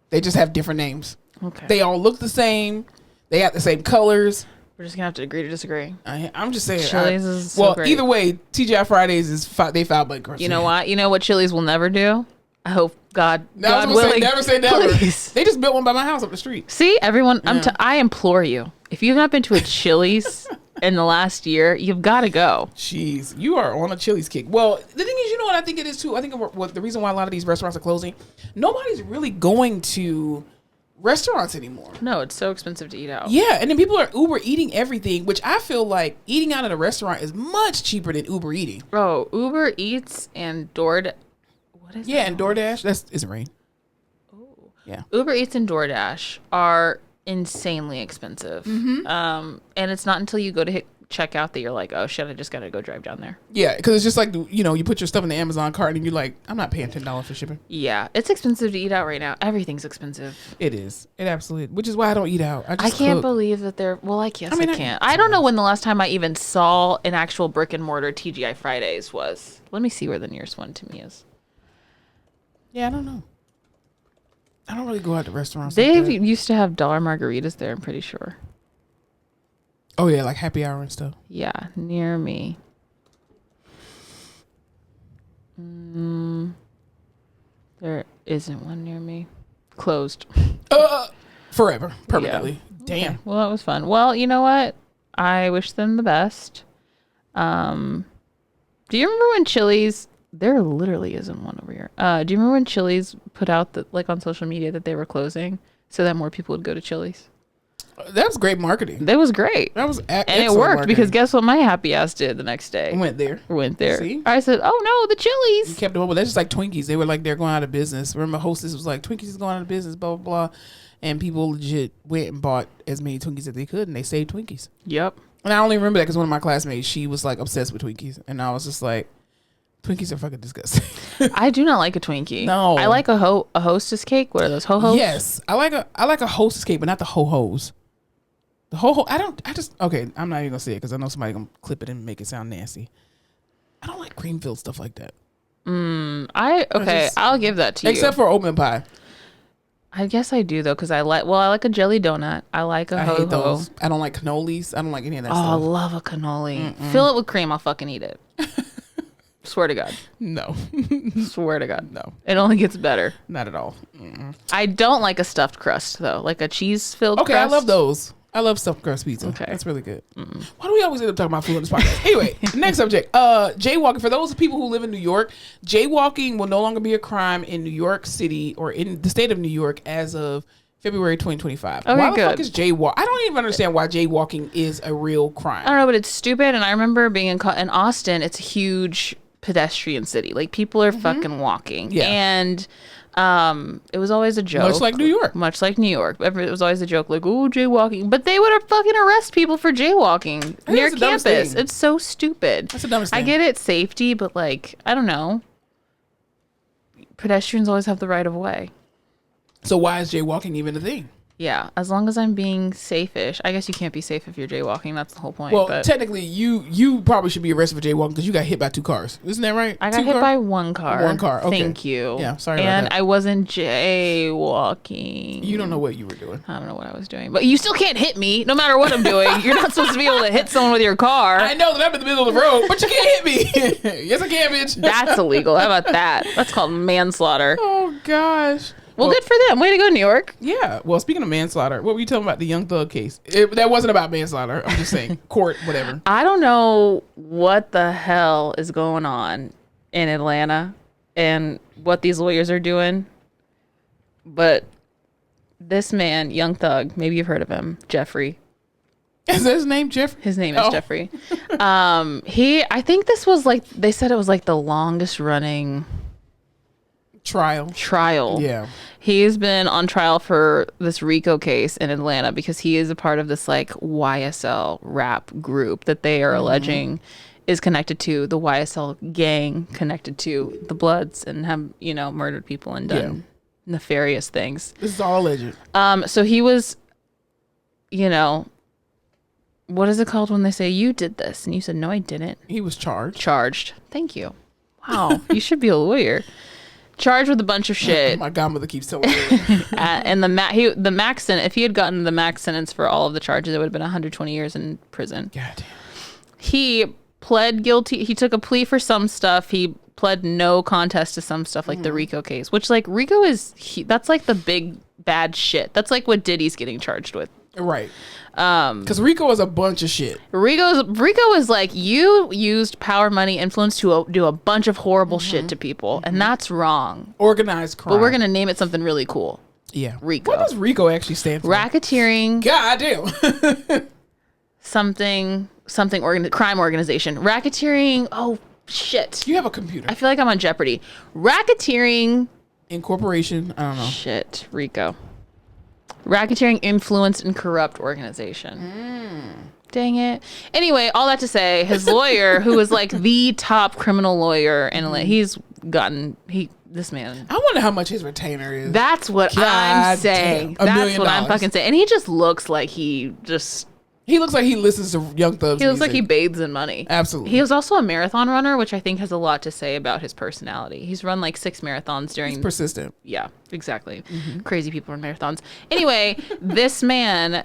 They just have different names. Okay. They all look the same. They have the same colors. We're just going to have to agree to disagree. I'm just saying. Chili's is so great. Either way, TGI Fridays is they filed bankruptcy. You know what? You know what Chili's will never do? I hope God willing. Never say never. Please. They just built one by my house up the street. See, everyone, I implore you. If you've not been to a Chili's in the last year, you've got to go. Jeez, you are on a Chili's kick. Well, the thing is, you know what I think it is too? I think the reason why a lot of these restaurants are closing, nobody's really going to restaurants anymore. No, it's so expensive to eat out. Yeah, and then people are Uber eating everything, which I feel like eating out at a restaurant is much cheaper than Uber eating. Bro, Uber Eats and DoorDash. What is that? Yeah, and DoorDash. It's rain. Oh. Yeah. Uber Eats and DoorDash are insanely expensive. Mm-hmm. And it's not until you go to hit checkout that you're like, oh shit, I just gotta go drive down there. Yeah, because it's just like, you put your stuff in the Amazon cart and you're like, I'm not paying $10 for shipping. Yeah, it's expensive to eat out right now. Everything's expensive. It is. It absolutely, which is why I don't eat out. I can't believe that I can't. I don't know when the last time I even saw an actual brick and mortar TGI Fridays was. Let me see where the nearest one to me is. Yeah, I don't know. I don't really go out to restaurants. They used to have dollar margaritas there, I'm pretty sure. Oh, yeah, like happy hour and stuff. Yeah, near me. There isn't one near me. Closed. Forever. Permanently. Yeah. Damn. Okay. Well, that was fun. Well, you know what? I wish them the best. Do you remember when Chili's... There literally isn't one over here. Do you remember when Chili's put out on social media that they were closing so that more people would go to Chili's? That was great marketing. That was great. That was and it worked marketing. Because guess what my happy ass did the next day? Went there. See? I said, oh no, the Chili's. You kept them open. That's just like Twinkies. They were like, they're going out of business. Remember, Hostess was like, Twinkies is going out of business, blah, blah, blah. And people legit went and bought as many Twinkies as they could, and they saved Twinkies. Yep. And I only remember that because one of my classmates, she was like obsessed with Twinkies. And I was just like, Twinkies are fucking disgusting. I do not like a Twinkie. No. I like a Hostess cake. What are those, Ho-Hos? Yes. I like a Hostess cake, but not the Ho-Hos. The whole okay, I'm not even gonna say it because I know somebody gonna clip it and make it sound nasty. I don't like cream filled stuff like that. I'll give that to you. Except for oatmeal pie. I guess I do though, because I like a jelly donut. I like a ho-ho. I hate those. I don't like cannolis. I don't like any of that stuff. Oh, I love a cannoli. Fill it with cream. I'll fucking eat it. Swear to God. No. Swear to God. No. It only gets better. Not at all. I don't like a stuffed crust though, like a cheese filled crust. Okay, I love those. I love stuffed crust pizza. Okay. That's really good. Why do we always end up talking about food on this podcast? Anyway, next subject. Jaywalking. For those people who live in New York, jaywalking will no longer be a crime in New York City or in the state of New York as of February 2025. Okay, why the good. fuck is jaywalk? I don't even understand why jaywalking is a real crime. I don't know, but it's stupid. And I remember being in Austin. It's a huge pedestrian city. Like people are fucking walking. Yeah. And it was always a joke. Much like New York. It was always a joke, like, oh, jaywalking. But they would fucking arrest people for jaywalking near campus. It's so stupid. That's the dumbest thing. I get it, safety, but like, I don't know. Pedestrians always have the right of way. So why is jaywalking even a thing? Yeah, as long as I'm being safe-ish. I guess you can't be safe if you're jaywalking. That's the whole point. Well, technically, you probably should be arrested for jaywalking because you got hit by 2 cars. Isn't that right? I got hit by 1 car. 1 car. Okay. Thank you. Yeah, sorry about that. And I wasn't jaywalking. You don't know what you were doing. I don't know what I was doing. But you still can't hit me no matter what I'm doing. You're not supposed to be able to hit someone with your car. I know that I'm in the middle of the road, but you can't hit me. Yes, I can, bitch. That's illegal. How about that? That's called manslaughter. Oh, gosh. Well, good for them. Way to go, New York. Yeah. Well, speaking of manslaughter, what were you talking about the Young Thug case? That wasn't about manslaughter. I'm just saying court, whatever. I don't know what the hell is going on in Atlanta and what these lawyers are doing, but this man, Young Thug, maybe you've heard of him, Jeffrey. Is that his name, Jeffrey? His name is Jeffrey. I think this was like, they said it was like the longest running trial. Yeah. He's been on trial for this RICO case in Atlanta because he is a part of this like YSL rap group that they are alleging is connected to the YSL gang, connected to the Bloods, and have, murdered people and done nefarious things. This is all alleged. So he was, what is it called when they say you did this? And you said, no, I didn't. He was charged. Thank you. Wow. You should be a lawyer. Charged with a bunch of shit. My godmother keeps telling me. And the max sentence, if he had gotten the max sentence for all of the charges, it would have been 120 years in prison. God. He pled guilty. He took a plea for some stuff. He pled no contest to some stuff, like the RICO case, which like RICO that's like the big bad shit. That's like what Diddy's getting charged with. Right. Because RICO is a bunch of shit. RICO is like, you used power, money, influence to do a bunch of horrible shit to people, and that's wrong. Organized crime. But we're gonna name it something really cool. Yeah. RICO. What does RICO actually stand for? Racketeering. Goddamn. Crime organization. Racketeering. Oh shit. You have a computer. I feel like I'm on Jeopardy. Racketeering. Incorporation. I don't know. Shit. RICO. Racketeering, influence, and corrupt organization. Dang it. Anyway, all that to say, his lawyer, who was like the top criminal lawyer in Atlanta, this man. I wonder how much his retainer is. That's what I'm saying. That's what I'm fucking saying. And he just looks like he looks like he listens to Young Thug's He looks music. like he bathes in money. Absolutely. He was also a marathon runner, which I think has a lot to say about his personality. He's run like 6 marathons during... He's persistent. Yeah, exactly. Crazy people run marathons. Anyway, this man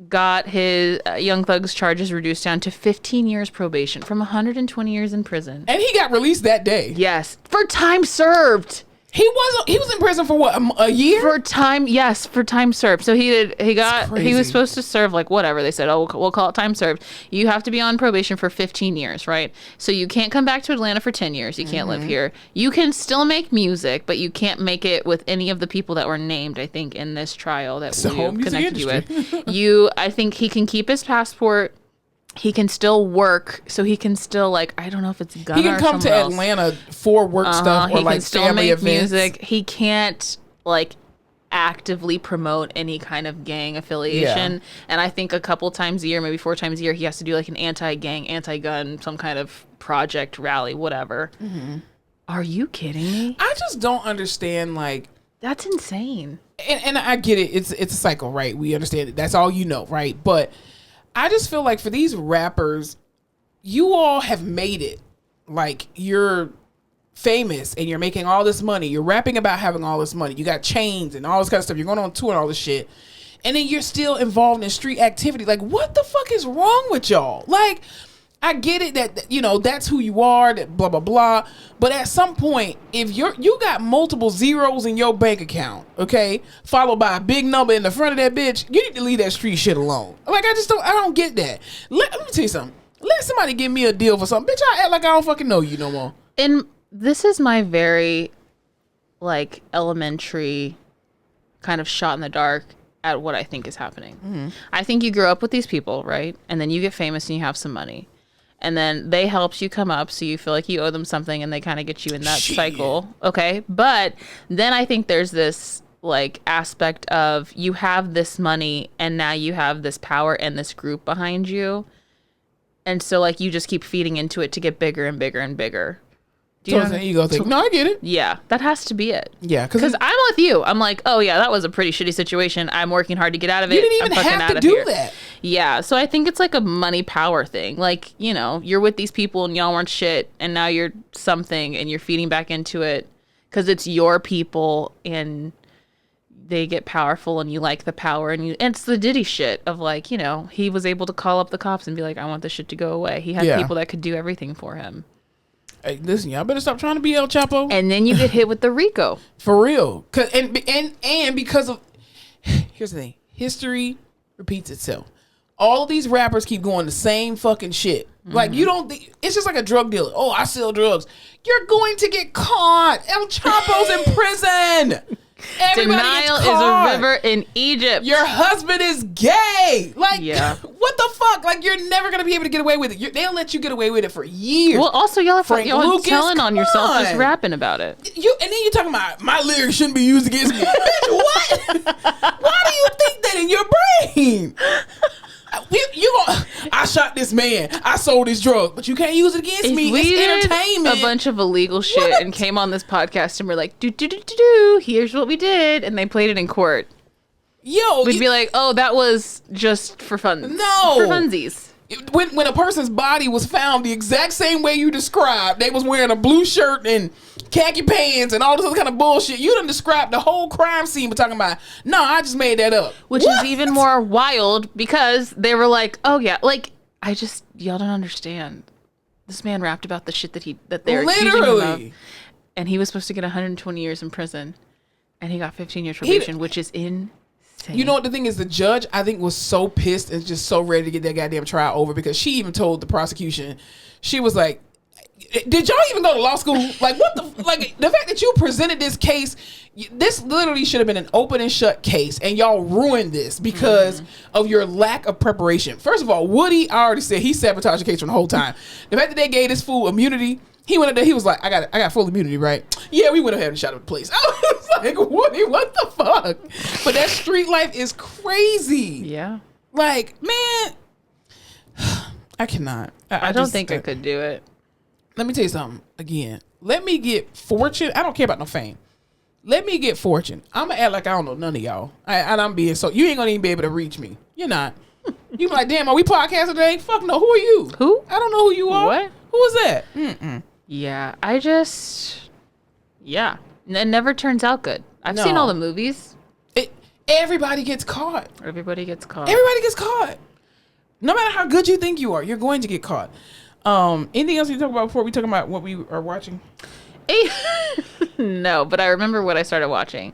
got his Young Thug's charges reduced down to 15 years probation from 120 years in prison. And he got released that day. Yes. For time served. He was in prison for what, a year? For time served. So he was supposed to serve like whatever. They said, we'll call it time served. You have to be on probation for 15 years, right? So you can't come back to Atlanta for 10 years. You can't live here. You can still make music, but you can't make it with any of the people that were named, I think, in this trial that we connected you with. I think he can keep his passport. He can still work, so he can still, like, I don't know if it's Gunna. He can come to Atlanta for work stuff or like family events. Music. He can't like actively promote any kind of gang affiliation. Yeah. And I think a couple times a year, maybe 4 times a year, he has to do like an anti-gang, anti-gun, some kind of project rally, whatever. Are you kidding me? I just don't understand, like, That's insane. And I get it. It's a cycle, right? We understand it. That's all you know, right? But I just feel like for these rappers, you all have made it. Like, you're famous and you're making all this money. You're rapping about having all this money. You got chains and all this kind of stuff. You're going on tour and all this shit. And then you're still involved in street activity. Like, what the fuck is wrong with y'all? Like, I get it that, you know, that's who you are, that blah, blah, blah. But at some point, if you got multiple zeros in your bank account, okay, followed by a big number in the front of that bitch, you need to leave that street shit alone. Like, I don't get that. Let me tell you something. Let somebody give me a deal for something. Bitch, I act like I don't fucking know you no more. And this is my very, like, elementary kind of shot in the dark at what I think is happening. Mm-hmm. I think you grow up with these people, right? And then you get famous and you have some money. And then they helped you come up, so you feel like you owe them something, and they kind of get you in that cycle. Okay? But then I think there's this, like, aspect of you have this money, and now you have this power and this group behind you. And so, like, you just keep feeding into it to get bigger and bigger and bigger. Do you know what ego thing? No, I get it. Yeah, that has to be it. Yeah, because I'm with you. I'm like, oh yeah, that was a pretty shitty situation. I'm working hard to get out of it. You didn't even have to do that. Yeah, so I think it's like a money power thing. Like, you know, you're with these people and y'all weren't shit, and now you're something, and you're feeding back into it because it's your people, and they get powerful, and you like the power, and it's the Diddy shit of, like, you know, he was able to call up the cops and be like, I want this shit to go away. He had people that could do everything for him. Hey, listen, y'all better stop trying to be El Chapo. And then you get hit with the RICO. For real. And because of, here's the thing, history repeats itself. All of these rappers keep going the same fucking shit. Mm-hmm. Like, you don't, it's just like a drug dealer. Oh, I sell drugs. You're going to get caught. El Chapo's in prison. Denial is a river in Egypt. Your husband is gay. Like, what the fuck? Like, you're never going to be able to get away with it. They'll let you get away with it for years. Well, also, y'all are telling on yourself, just rapping about it. And then you're talking about, my lyrics shouldn't be used against me. Bitch, what? Why do you think that in your brain? I shot this man. I sold his drug, but you can't use it against me. It's entertainment. A bunch of illegal shit and came on this podcast and we're like, do. Here's what we did, and they played it in court. We'd be like, oh, that was just for fun. No, for funsies. When a person's body was found the exact same way you described, they was wearing a blue shirt and khaki pants and all this other kind of bullshit. You done described the whole crime scene by talking about, no, I just made that up. Which is even more wild because they were like, oh yeah, like, y'all don't understand. This man rapped about the shit that they're accusing him of. And he was supposed to get 120 years in prison. And he got 15 years probation, which is insane. You know what the thing is? The judge, I think, was so pissed and just so ready to get that goddamn trial over because she even told the prosecution, she was like, did y'all even go to law school? Like, what the, like, the fact that you presented this case, this literally should have been an open and shut case, and y'all ruined this because of your lack of preparation. First of all, Woody, I already said, he sabotaged the case from the whole time. The fact that they gave this fool immunity, he went up there, he was like, I got full immunity, right? Yeah, we went ahead and shot him at the police. I was like, Woody, what the fuck? But that street life is crazy. Yeah. Like, man, I cannot. I don't think I could do it. Let me tell you something. Again, let me get fortune. I don't care about no fame. Let me get fortune. I'm going to act like I don't know none of y'all. And I'm being so, you ain't going to even be able to reach me. You're not. You be like, damn, are we podcasting today? Fuck no. Who are you? Who? I don't know who you are. What? Who is that? Yeah, it never turns out good. I've seen all the movies. Everybody gets caught. Everybody gets caught. No matter how good you think you are, you're going to get caught. Anything else you talk about before we talk about what we are watching? No, but I remember what I started watching.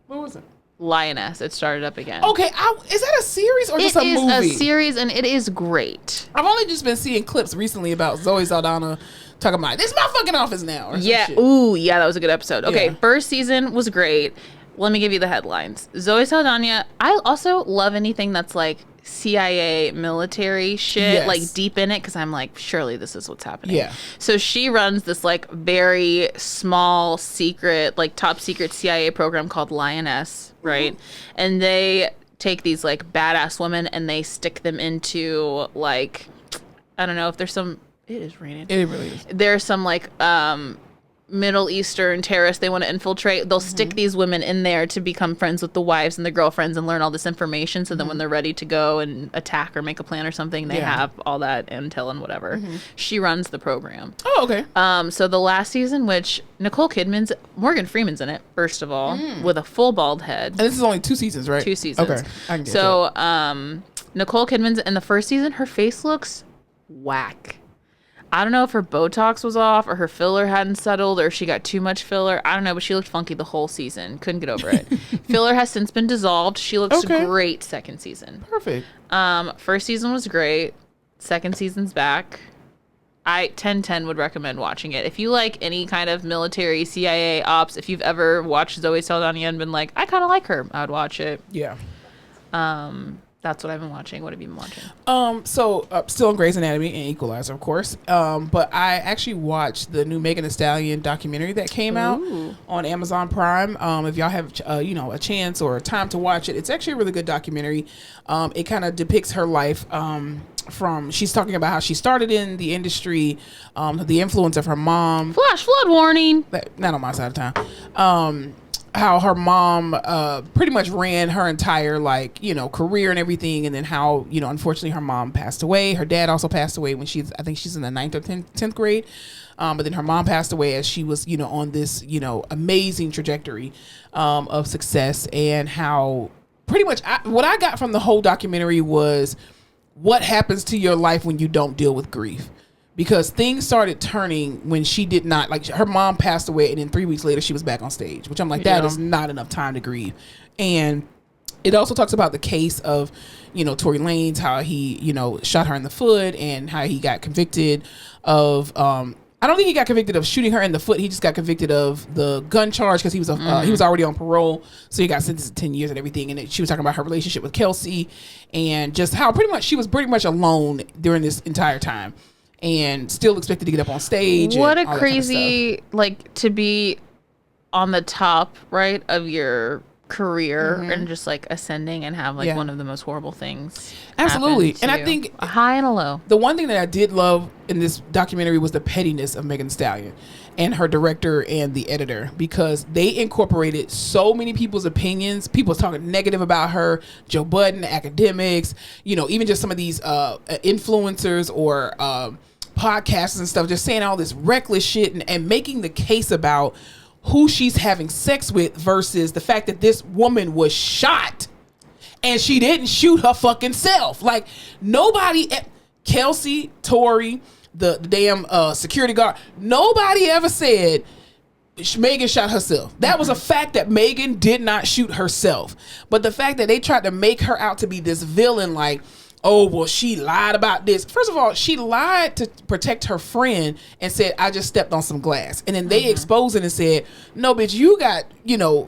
What was it? Lioness. It started up again. Okay, is that a series or just a movie? It is a series, and it is great. I've only just been seeing clips recently about Zoe Saldana talking about, this is my fucking office now. Or yeah. Shit. Ooh, yeah, that was a good episode. Okay, first season was great. Let me give you the headlines. Zoe Saldana. I also love anything that's like CIA military shit, like deep in it, because I'm like, surely this is what's happening. Yeah. So she runs this like very small secret, like top secret CIA program called Lioness, right? And they take these like badass women and they stick them into like, I don't know if there's some, it is raining. It really is. There's some like Middle Eastern terrorists they want to infiltrate, they'll stick these women in there to become friends with the wives and the girlfriends and learn all this information. So then when they're ready to go and attack or make a plan or something, they have all that intel and whatever. She runs the program. Oh, okay. So the last season, which Morgan Freeman's in it, first of all, with a full bald head. And this is only 2 seasons, right? 2 seasons. Okay. I can get so Nicole Kidman's in the first season, her face looks whack. I don't know if her Botox was off or her filler hadn't settled or she got too much filler. I don't know, but she looked funky the whole season. Couldn't get over it. Filler has since been dissolved. She looks great second season. Perfect. First season was great. Second season's back. I 10/10 would recommend watching it. If you like any kind of military, CIA, ops, if you've ever watched Zoe Saldana and been like, I kind of like her, I would watch it. Yeah. That's what I've been watching. What have you been watching? Still on Grey's Anatomy and Equalizer, of course. But I actually watched the new Megan Thee Stallion documentary that came out on Amazon Prime. If y'all have, a chance or time to watch it, it's actually a really good documentary. It kind of depicts her life. She's talking about how she started in the industry, the influence of her mom. Flash flood warning. Not on my side of town. How her mom pretty much ran her entire career and everything, and then how unfortunately her mom passed away. Her dad also passed away when I think she's in the 9th or 10th grade, but then her mom passed away as she was on this amazing trajectory of success, and how pretty much what I got from the whole documentary was what happens to your life when you don't deal with grief. Because things started turning when she did not, her mom passed away and then 3 weeks later she was back on stage, which I'm like, that is not enough time to grieve. And it also talks about the case of, Tory Lanez, how he, shot her in the foot and how he got convicted of, I don't think he got convicted of shooting her in the foot. He just got convicted of the gun charge because he was he was already on parole. So he got sentenced to 10 years and everything. And she was talking about her relationship with Kelsey and just how she was pretty much alone during this entire time. And still expected to get up on stage. What a crazy, to be on the top, right, of your career and just ascending and have one of the most horrible things. Absolutely. And I think a high and a low. The one thing that I did love in this documentary was the pettiness of Megan Thee Stallion and her director and the editor, because they incorporated so many people's opinions. People talking negative about her, Joe Budden, academics, even just some of these influencers or podcasts and stuff, just saying all this reckless shit and making the case about who she's having sex with versus the fact that this woman was shot and she didn't shoot her fucking self. Nobody, Kelsey, Tory, the damn security guard, nobody ever said Megan shot herself. That was a fact, that Megan did not shoot herself. But the fact that they tried to make her out to be this villain, oh, well, she lied about this. First of all, she lied to protect her friend and said, I just stepped on some glass. And then they exposed it and said, no, bitch, you got,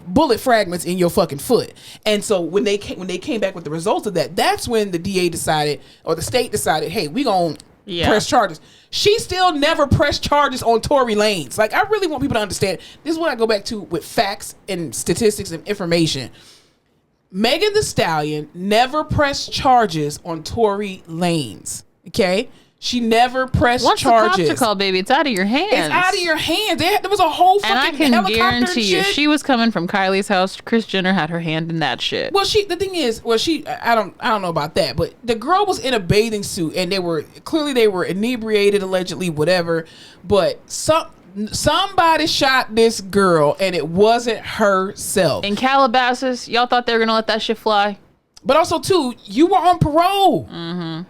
bullet fragments in your fucking foot. And so when they came back with the results of that, that's when the DA decided, or the state decided, hey, we gonna press charges. She still never pressed charges on Tory Lanez. I really want people to understand. This is what I go back to with facts and statistics and information. Megan Thee Stallion never pressed charges on Tory Lanez. Okay? She never pressed charges. Once the cops are called, baby, it's out of your hands. It's out of your hands. There was a whole fucking helicopter. And I can guarantee you, she was coming from Kylie's house. Kris Jenner had her hand in that shit. Well, the thing is, I don't know about that, but the girl was in a bathing suit and they were inebriated, allegedly, whatever. But somebody shot this girl and it wasn't herself. In Calabasas, y'all thought they were gonna let that shit fly? But also, too, you were on parole.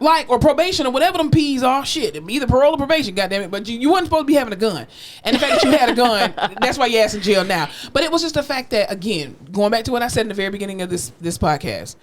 Or probation or whatever them P's are. Shit, either parole or probation, goddammit. But you weren't supposed to be having a gun. And the fact that you had a gun, that's why your ass in jail now. But it was just the fact that, again, going back to what I said in the very beginning of this podcast,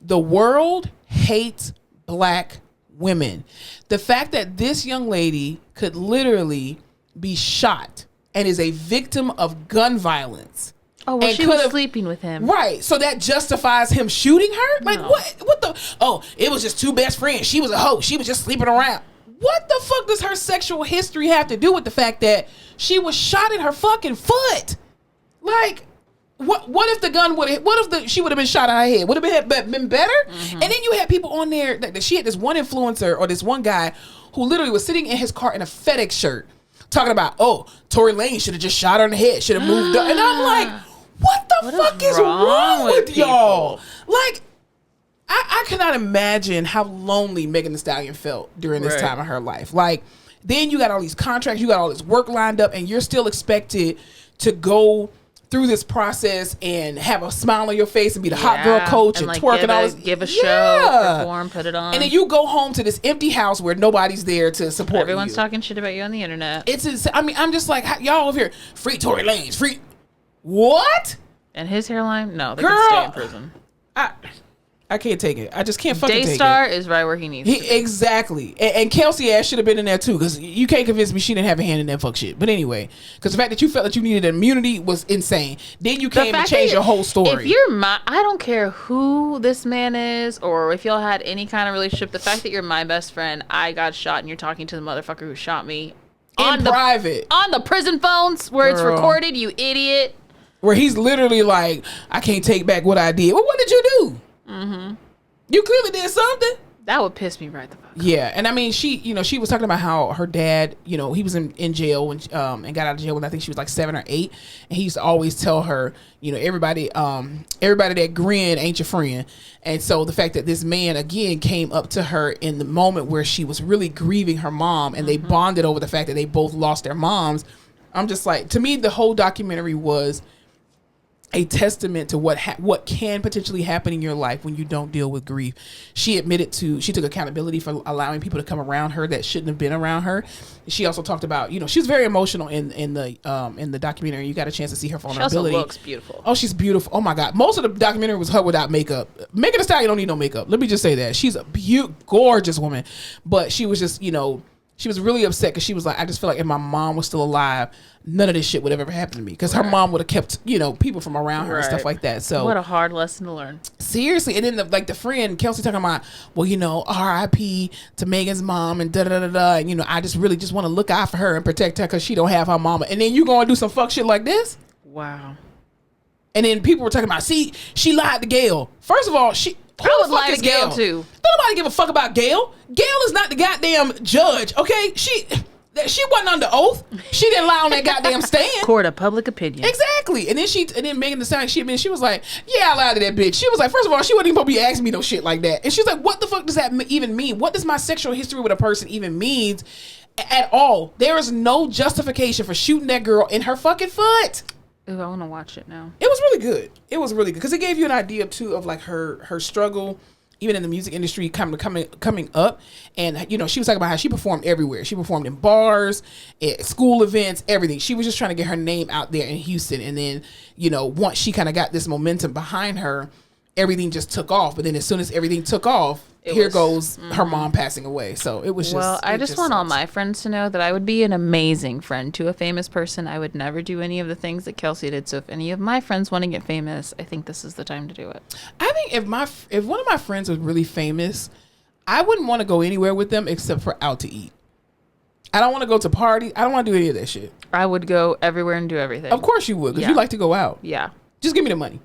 the world hates black women. The fact that this young lady could literally be shot and is a victim of gun violence. Oh, well, she was sleeping with him. Right. So that justifies him shooting her? What the? Oh, it was just two best friends. She was a hoe. She was just sleeping around. What the fuck does her sexual history have to do with the fact that she was shot in her fucking foot? What if the gun she would have been shot in her head? Would have been better? And then you had people on there that she had this one influencer or this one guy who literally was sitting in his car in a FedEx shirt, talking about, oh, Tory Lanez should have just shot her in the head, should have moved up. And I'm like, what the fuck is wrong with y'all? Like, I cannot imagine how lonely Megan Thee Stallion felt during this time of her life. Like, then you got all these contracts, you got all this work lined up, and you're still expected to go through this process and have a smile on your face and be the hot girl coach and like twerk and all this. Give a show, perform, put it on. And then you go home to this empty house where nobody's there to support Everyone's talking shit about you on the internet. I mean, I'm just like, y'all over here, free Tory Lanez, free. What? And his hairline? No, they can stay in prison. I can't take it. I just can't fucking take it. Daystar is right where he needs to be. Exactly. And Kelsey ass should have been in there too, because you can't convince me she didn't have a hand in that fuck shit. But anyway, because the fact that you felt that you needed immunity was insane. Then you came and changed your whole story. If you're I don't care who this man is or if y'all had any kind of relationship, the fact that you're my best friend, I got shot and you're talking to the motherfucker who shot me in private. On the prison phones where it's recorded, you idiot. Where he's literally like, I can't take back what I did. Well, what did you do? Mm-hmm. You clearly did something. That would piss me right the fuck off. Yeah, and I mean, she was talking about how her dad, he was in jail and got out of jail when I think she was like 7 or 8, and he used to always tell her, everybody that grin ain't your friend. And so the fact that this man again came up to her in the moment where she was really grieving her mom, and they bonded over the fact that they both lost their moms. I'm just like, to me, the whole documentary was a testament to what can potentially happen in your life when you don't deal with grief. She took accountability for allowing people to come around her that shouldn't have been around her. She also talked about, she was very emotional in the documentary. You got a chance to see her vulnerability. She also looks beautiful. Oh, she's beautiful. Oh my God. Most of the documentary was her without makeup. Megan Thee Stallion don't need no makeup. Let me just say that. She's a gorgeous woman, but she was just, she was really upset because she was like, I just feel like if my mom was still alive, none of this shit would have ever happened to me, because her mom would have kept people from around her and stuff like that. So what a hard lesson to learn. Seriously. And then the friend Kelsey talking about, well, R.I.P. to Megan's mom and da da da da. And I just really just want to look out for her and protect her because she don't have her mama. And then you gonna do some fuck shit like this? Wow. And then people were talking about, see, she lied to Gail. First of all, I would lie to Gail too. Don't nobody give a fuck about Gail. Gail is not the goddamn judge, okay? She wasn't under oath. She didn't lie on that goddamn stand. Court of public opinion. Exactly. And then Megan Thee Stallion, she was like, yeah, I lied to that bitch. She was like, first of all, she wasn't even supposed to be asking me no shit like that. And she's like, what the fuck does that even mean? What does my sexual history with a person even means at all? There is no justification for shooting that girl in her fucking foot. Ooh, I want to watch it now. It was really good. It was really good because it gave you an idea too of like her struggle, even in the music industry, coming up. And she was talking about how she performed everywhere. She performed in bars, at school events, everything. She was just trying to get her name out there in Houston. And then once she kind of got this momentum behind her, everything just took off. But then as soon as everything took off, goes her mom passing away. So it was just... Well, I just want all my friends to know that I would be an amazing friend to a famous person. I would never do any of the things that Kelsey did. So if any of my friends want to get famous, I think this is the time to do it. I think if one of my friends was really famous, I wouldn't want to go anywhere with them except for out to eat. I don't want to go to parties. I don't want to do any of that shit. I would go everywhere and do everything. Of course you would, because you like to go out. Yeah. Just give me the money.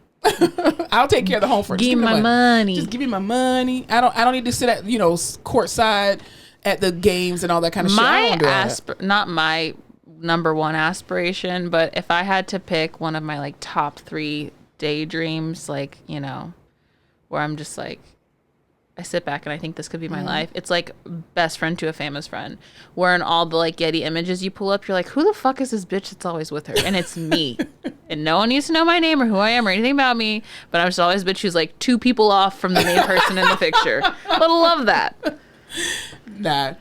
I'll take care of the home front. Give me my money. Just give me my money. I don't need to sit at courtside at the games and all that kind of shit. Not my number one aspiration, but if I had to pick one of my like top 3 daydreams, like where I'm just like, I sit back and I think this could be my life. It's like best friend to a famous friend, where in all the like Getty images you pull up, you're like, who the fuck is this bitch that's always with her? And it's me. And no one needs to know my name or who I am or anything about me. But I'm just always bitch who's like 2 people off from the main person in the picture. But I love that. Nah.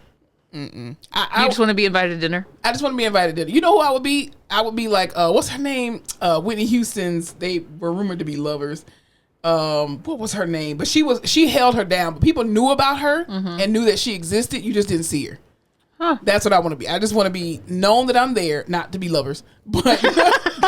You just want to be invited to dinner? I just want to be invited to dinner. You know who I would be? I would be like, what's her name? Whitney Houston's. They were rumored to be lovers. What was her name? But she held her down, but people knew about her and knew that she existed. You just didn't see her. Huh. That's what I want to be. I just want to be known that I'm there, not to be lovers, but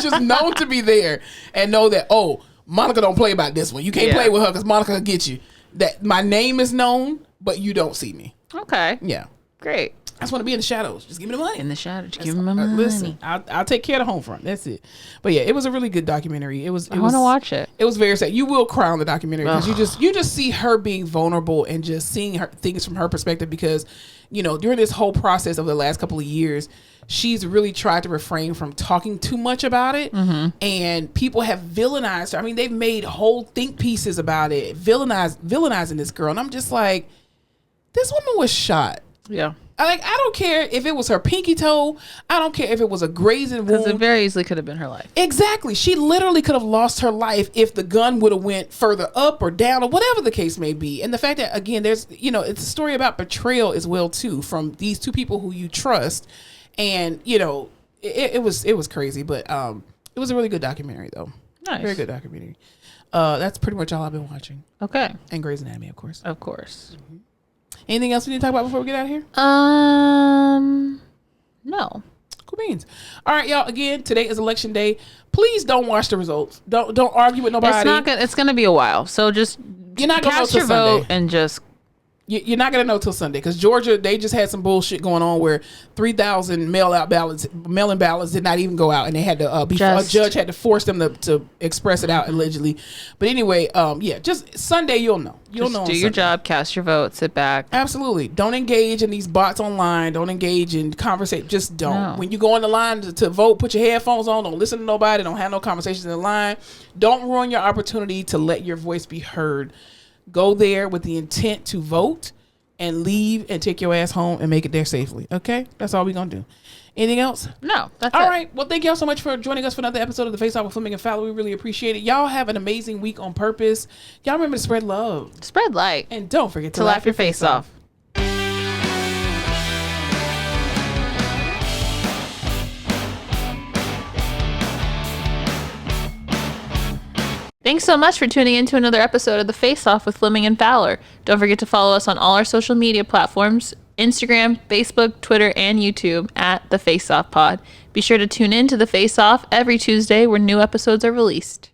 just known to be there and know that, oh, Monica don't play about this one. You can't play with her because Monica will get you. That my name is known, but you don't see me. Okay. Yeah. Great. I just want to be in the shadows. Just give me the money. In the shadows. Just give me my money. Listen, I'll take care of the home front. That's it. But yeah, it was a really good documentary. I want to watch it. It was very sad. You will cry on the documentary because you just see her being vulnerable and just seeing her things from her perspective because, during this whole process of the last couple of years, she's really tried to refrain from talking too much about it. And people have villainized her. I mean, they've made whole think pieces about it, villainizing this girl. And I'm just like, this woman was shot. Yeah. I don't care if it was her pinky toe. I don't care if it was a grazing wound. Because it very easily could have been her life. Exactly. She literally could have lost her life if the gun would have went further up or down or whatever the case may be. And the fact that, again, there's, it's a story about betrayal as well, too, from these two people who you trust. And, it was crazy. But it was a really good documentary, though. Nice. Very good documentary. That's pretty much all I've been watching. Okay. And Grey's Anatomy, of course. Of course. Anything else we need to talk about before we get out of here? No. Cool beans. All right, y'all. Again, today is election day. Please don't watch the results. Don't argue with nobody. It's gonna be a while. So just you're not gonna cast know your till vote Sunday. and just. You're not gonna know till Sunday because Georgia, they just had some bullshit going on where 3,000 mail-in ballots did not even go out, and they had to a judge had to force them to express it out allegedly. But anyway, just Sunday you'll know. You'll know. Do your job, cast your vote, sit back. Absolutely. Don't engage in these bots online. Don't engage in conversation. Just don't. No. When you go on the line to vote, put your headphones on. Don't listen to nobody. Don't have no conversations in the line. Don't ruin your opportunity to let your voice be heard. Go there with the intent to vote and leave and take your ass home and make it there safely. Okay? That's all we're going to do. Anything else? No, that's all it. right. Well, thank y'all so much for joining us for another episode of The Face Off with Fleming and Fowler. We really appreciate it. Y'all have an amazing week on purpose. Y'all remember to spread love. Spread light. And don't forget to laugh your face off. Thanks so much for tuning in to another episode of The Face Off with Fleming and Fowler. Don't forget to follow us on all our social media platforms, Instagram, Facebook, Twitter, and YouTube at The Face Off Pod. Be sure to tune in to The Face Off every Tuesday where new episodes are released.